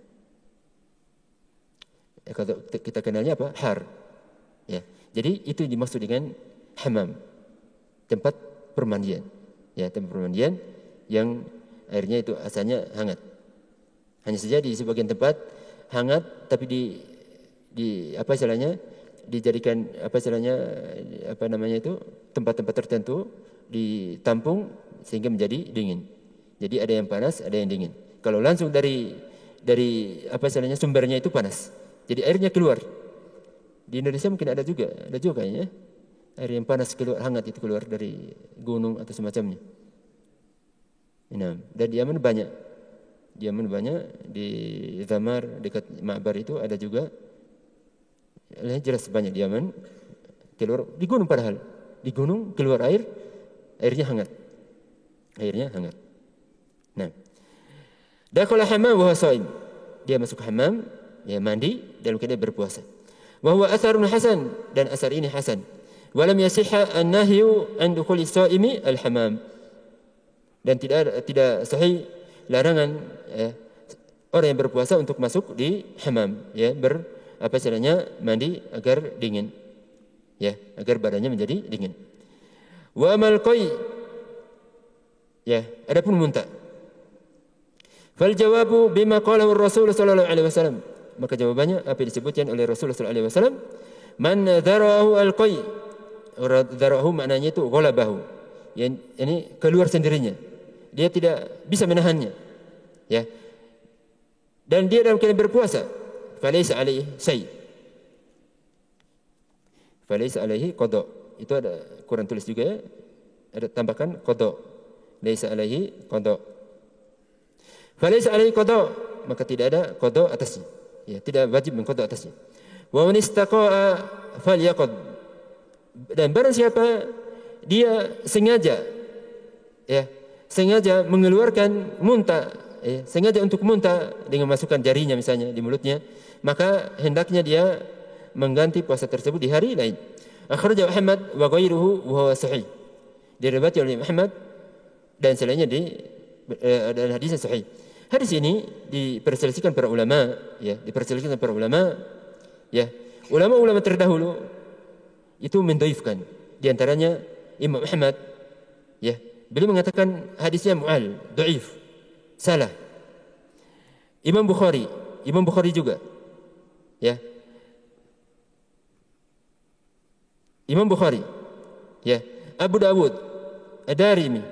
Kalau kita kenalnya apa? Har. Ya. Jadi itu dimaksud dengan hammam. Tempat permandian. Ya, tempat permandian yang airnya itu asalnya hangat. Hanya saja di sebagian tempat hangat, tapi di apa istilahnya, dijadikan apa istilahnya, apa namanya itu, tempat-tempat tertentu ditampung sehingga menjadi dingin. Jadi ada yang panas, ada yang dingin. Kalau langsung dari apa istilahnya, sumbernya itu panas, jadi airnya keluar. Di Indonesia mungkin ada juga kayaknya air yang panas keluar, hangat itu keluar dari gunung atau semacamnya. Nah, dan di Yaman banyak. Di Zamar dekat Ma'bar itu ada juga. Jelas banyak di Yaman keluar di gunung, padahal di gunung keluar airnya hangat. Nah, dakhala hammam wa shaim. Dia masuk hammam, ya mandi dalam keadaan berpuasa. Wa huwa atharun hasan, dan asar ini hasan. Wa lam yasihha an-nahyu an dukhuli shaimi al-hammam. Dan tidak sahih larangan orang yang berpuasa untuk masuk di hammam, ya, apa istilahnya, mandi agar dingin, ya, agar badannya menjadi dingin. Wa amal qai, ya, adapun muntah. Fal jawabu bima qalahu Rasul sallallahu alaihi wasallam, maka jawabannya apa yang disebutkan oleh Rasul sallallahu alaihi wasallam, man dzarahu al-qai, dzarahu maknanya itu ghalabahu, ini keluar sendirinya, dia tidak bisa menahannya, ya, dan dia dalam keadaan berpuasa, falaysa alaihi syai', falaysa alaihi qada. Itu ada Quran tulis juga, ya, ada tambahkan qada, laisa alaihi qada. Falaysa alaihi qada, maka tidak ada qada atasnya, ya, tidak wajib mengqada atasnya. Wa man istaqa'a falyaqad, dan barang siapa dia sengaja ya, sengaja mengeluarkan muntah, ya, sengaja untuk muntah dengan masukkan jarinya misalnya di mulutnya, maka hendaknya dia mengganti puasa tersebut di hari lain. Akhrajahu Ahmad wa ghairuhu wa huwa sahih. Diriwayatkan oleh Ahmad dan selainnya dan hadisnya sahih. Hadis ini diperselisihkan para ulama, ya, diperselisihkan para ulama, ya. Ulama-ulama terdahulu itu mendhaifkan. Di antaranya Imam Ahmad, ya, beliau mengatakan hadisnya mu'al, dhaif, salah. Imam Bukhari juga, ya. Imam Bukhari, ya, Abu Dawud, Ad-Darimi,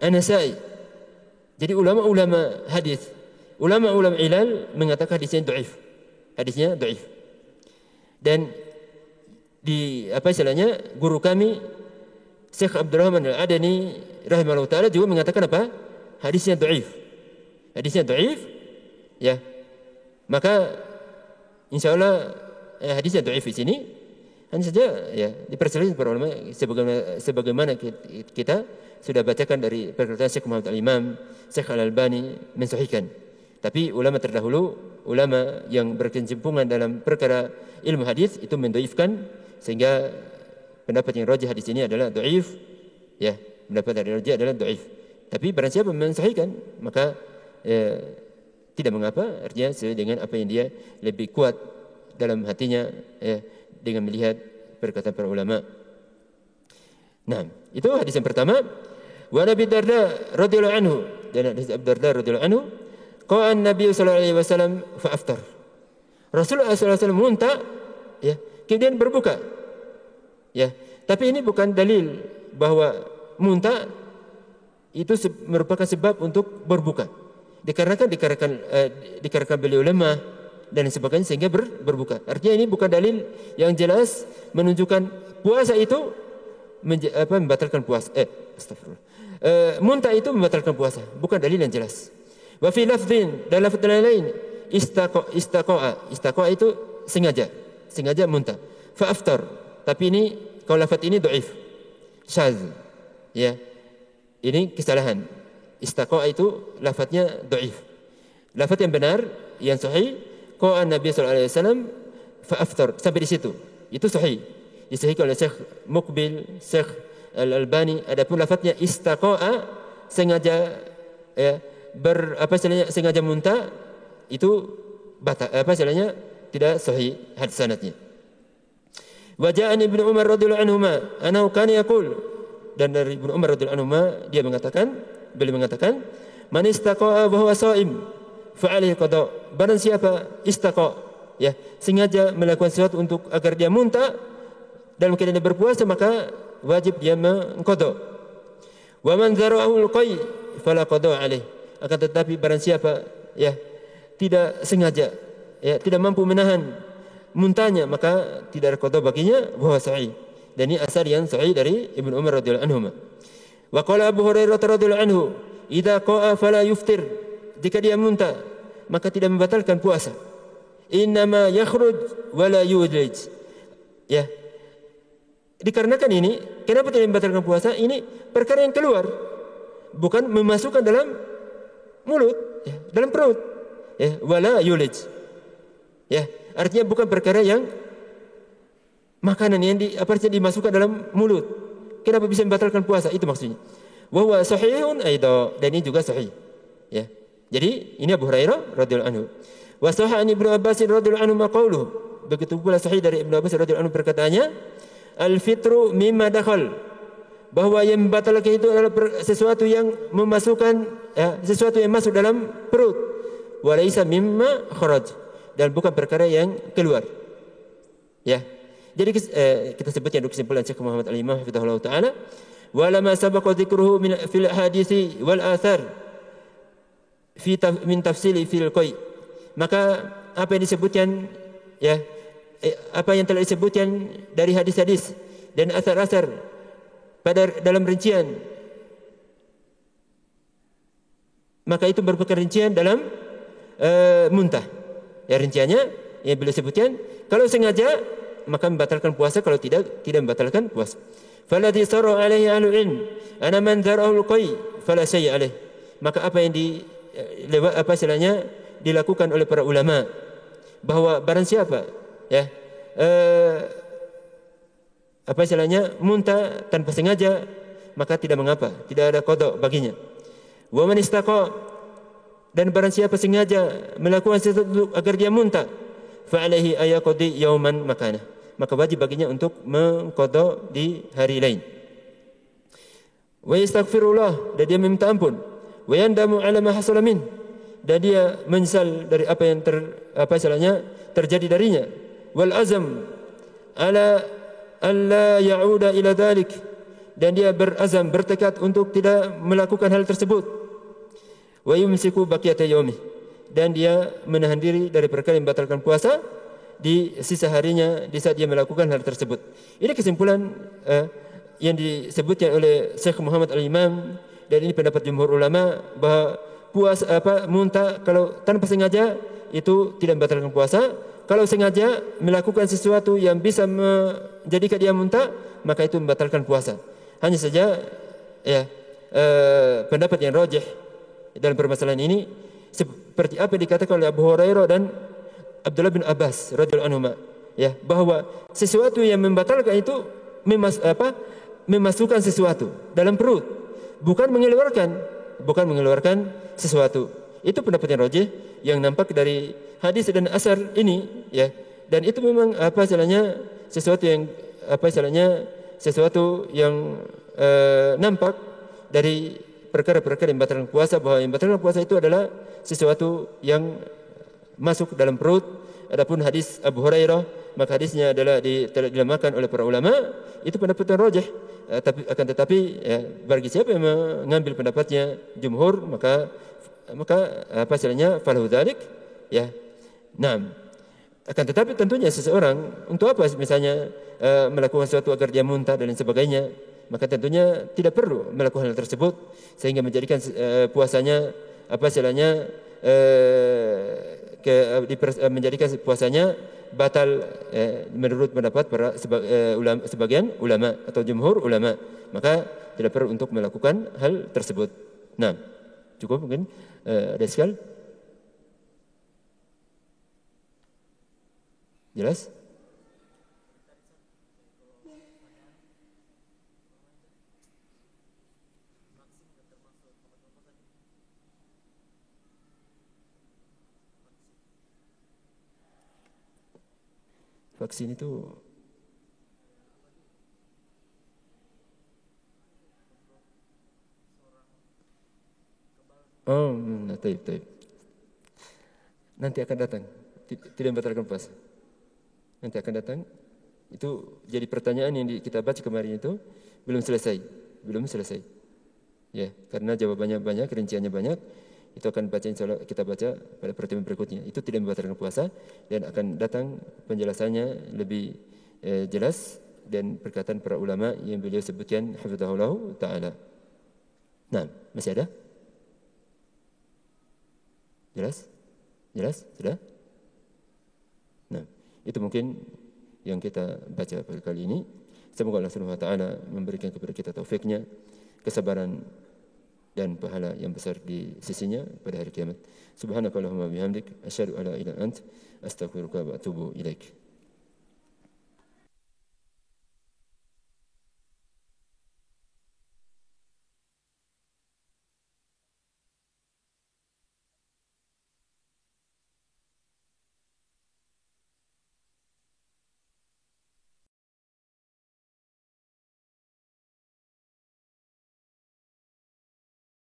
An-Nasa'i. Jadi ulama-ulama hadis, ulama-ulama ilal mengatakan hadisnya dhaif. Hadisnya dhaif. Dan di apa istilahnya, guru kami Syekh Abdurrahman Al-Adani rahimahullah taala juga mengatakan apa? Hadisnya dhaif. Hadisnya dhaif, ya. Maka insyaallah hadisnya dhaif di sini hanya saja, ya, diperselisihkan para ulama sebagaimana kita sudah bacakan dari perkataan Syekh Muhammad Al-Imam, Syekh Al-Albani mensahihkan. Tapi ulama terdahulu, ulama yang berkecimpungan dalam perkara ilmu hadis itu mendhaifkan, sehingga pendapat yang rajih hadis ini adalah dhaif, ya, pendapat yang rajih adalah dhaif. Tapi barang siapa mensahihkan, maka tidak mengapa, artinya sesuai dengan apa yang dia lebih kuat dalam hatinya, ya, dengan melihat perkataan para ulama. Nah, itu hadis yang pertama. Wa Nabi Darda radhiyallahu anhu, dan hadis Abu Darda radhiyallahu anhu, qala an-nabiy sallallahu alaihi wasallam fa aftar. Rasulullah sallallahu alaihi wasallam muntah, ya, kemudian berbuka. Ya, tapi ini bukan dalil bahwa muntah itu merupakan sebab untuk berbuka. Dikarenakan beliau lemah dan sebagainya sehingga berbuka. Artinya ini bukan dalil yang jelas menunjukkan puasa itu membatalkan puasa. Astagfirullah. Muntah itu membatalkan puasa, bukan dalil yang jelas. Wa fi lafdhin, dalam lafaz lain, istaqa'a itu sengaja muntah. Fa aftar. Tapi ini kalau lafaz ini dhaif, syadz. Ya. Ini kesalahan. Istaqa'a itu lafaznya dhaif. Lafaz yang benar, yang sahih, qala Nabi sallallahu alaihi wasallam fa aftar, sampai di situ. Itu sahih. Disahihkan oleh Syekh Muqbil, Syekh Al-Albani. Adapun lafaznya istaqa'a, sengaja, ya, sengaja muntah, itu tidak sahih hadis sanadnya. Wa ja'a Ibnu Umar radhiyallahu anhuma annahu kana yaqul, dan dari Ibnu Umar radhiyallahu anhuma beliau mengatakan man istaqa'a wa huwa sha'im fa'alaihi qada. Barang siapa istaqa, ya, sengaja melakukan sesuatu untuk agar dia muntah dalam keadaan dia berpuasa, maka wajib dia mengqada. Wa man zara'ahu al-qai fala qada alaihi. Akan tetapi barang siapa, ya, tidak sengaja, ya, tidak mampu menahan muntahnya, maka tidak ada qada baginya, wa sahih. Dan ini asar yang sahih dari Ibnu Umar radhiyallahu anhu. Wa qala Abu Hurairah radhiyallahu anhu, idza qa'a fala yuftir. Jika dia muntah, maka tidak membatalkan puasa. Innama yakhruj wa la yudlij. Ya. Dikarenakan ini, kenapa tidak membatalkan puasa? Ini perkara yang keluar, bukan memasukkan dalam mulut, ya, dalam perut. Ya, wala yulij. Ya, artinya bukan perkara yang makanan yang dimasukkan dalam mulut. Kenapa bisa membatalkan puasa? Itu maksudnya. Wa huwa sahihun aidan, dan ini juga sahih. Ya. Jadi ini Abu Hurairah radhiyallahu anhu. Wa sahih Ibnu Abbas radhiyallahu anhu maqauluhu. Begitu pula sahih dari Ibnu Abbas radhiyallahu anhu perkataannya, al-fitru mimma dakhal, bahwa yang membatalkan itu adalah sesuatu yang memasukkan, ya, sesuatu yang masuk dalam perut. Wa laisa mimma kharaj, dan bukan perkara yang keluar. Ya. Jadi kita sebutnya dulu kesimpulan Syekh Muhammad Al-Imam hafizahullah taala, wa lama sabaqa dzikruhu fil hadisi wal athar min tafsili fil qai. Maka apa yang disebutkan, ya, apa yang telah disebutkan dari hadis-hadis dan asar-asar pada dalam rincian, maka itu merupakan rincian dalam muntah. Ya, rinciannya yang beliau sebutkan, kalau sengaja maka membatalkan puasa, kalau tidak membatalkan puasa. Falladhi sara alaihi ahlul ilm ana man dzarahu al-qai fala syai'a alaih. Maka apa yang dilakukan oleh para ulama, bahwa barang siapa ya muntah tanpa sengaja, maka tidak mengapa, tidak ada qada baginya. Wa man istaqa, dan barang siapa sengaja melakukan sesuatu agar dia muntah, fa alaihi ayaqdi yauman makanah, maka wajib baginya untuk mengqada di hari lain. Wa yastaghfirullah, dan dia meminta ampun. Wa yandamu ala ma hasala min, dan dia menyesal dari apa yang terjadi darinya. Wal azam ala alla ya'uda ila dhalik, dan dia berazam, bertekad untuk tidak melakukan hal tersebut. Wa yumsiku baqiyata yaumih, dan dia menahan diri dari perkara yang membatalkan puasa di sisa harinya di saat dia melakukan hal tersebut. Ini kesimpulan yang disebutkan oleh Syekh Muhammad Al-Imam, dan ini pendapat jumhur ulama, bahwa muntah kalau tanpa sengaja itu tidak membatalkan puasa. Kalau sengaja melakukan sesuatu yang bisa menjadikan dia muntah, maka itu membatalkan puasa. Hanya saja ya pendapat yang rajih dalam permasalahan ini seperti apa yang dikatakan oleh Abu Hurairah dan Abdullah bin Abbas radhiyallahu anhuma, ya, bahwa sesuatu yang membatalkan itu memasukkan sesuatu dalam perut, bukan mengeluarkan sesuatu. Itu pendapat yang rajih yang nampak dari hadis dan asar ini, ya. Dan itu memang sesuatu yang nampak dari perkara-perkara yang membatalkan puasa, bahwa yang membatalkan puasa itu adalah sesuatu yang masuk dalam perut. Adapun hadis Abu Hurairah, maka hadisnya adalah dilemakan oleh para ulama. Itu pendapat yang rajih. Tetapi ya, bagi siapa yang mengambil pendapatnya jumhur, maka falahu dzalik, ya. Nah, akan tetapi tentunya seseorang untuk apa misalnya melakukan sesuatu agar dia muntah dan lain sebagainya, maka tentunya tidak perlu melakukan hal tersebut sehingga menjadikan puasanya menjadikan puasanya batal menurut pendapat para sebagian ulama atau jumhur ulama. Maka tidak perlu untuk melakukan hal tersebut. Nah, cukup mungkin ada sekali. Jelas? Vaksin itu taib. Nanti akan datang. Tidak membatalkan puasa. Nanti akan datang. Itu jadi pertanyaan yang kita baca kemarin itu belum selesai. Ya, karena jawabannya banyak, rinciannya banyak. Itu akan kita baca pada pertemuan berikutnya. Itu tidak membatalkan puasa dan akan datang penjelasannya lebih jelas dan perkataan para ulama yang beliau sebutkan hafizahullah taala. Nah, masih ada? Jelas? Sudah? Nah, itu mungkin yang kita baca pada kali ini. Semoga Allah Subhanahu wa taala memberikan kepada kita taufiknya, kesabaran dan pahala yang besar di sisinya pada hari kiamat. Subhanakallahumma bihamdik asyhadu an la ilaha illa anta astaghfiruka wa atubu ilaik.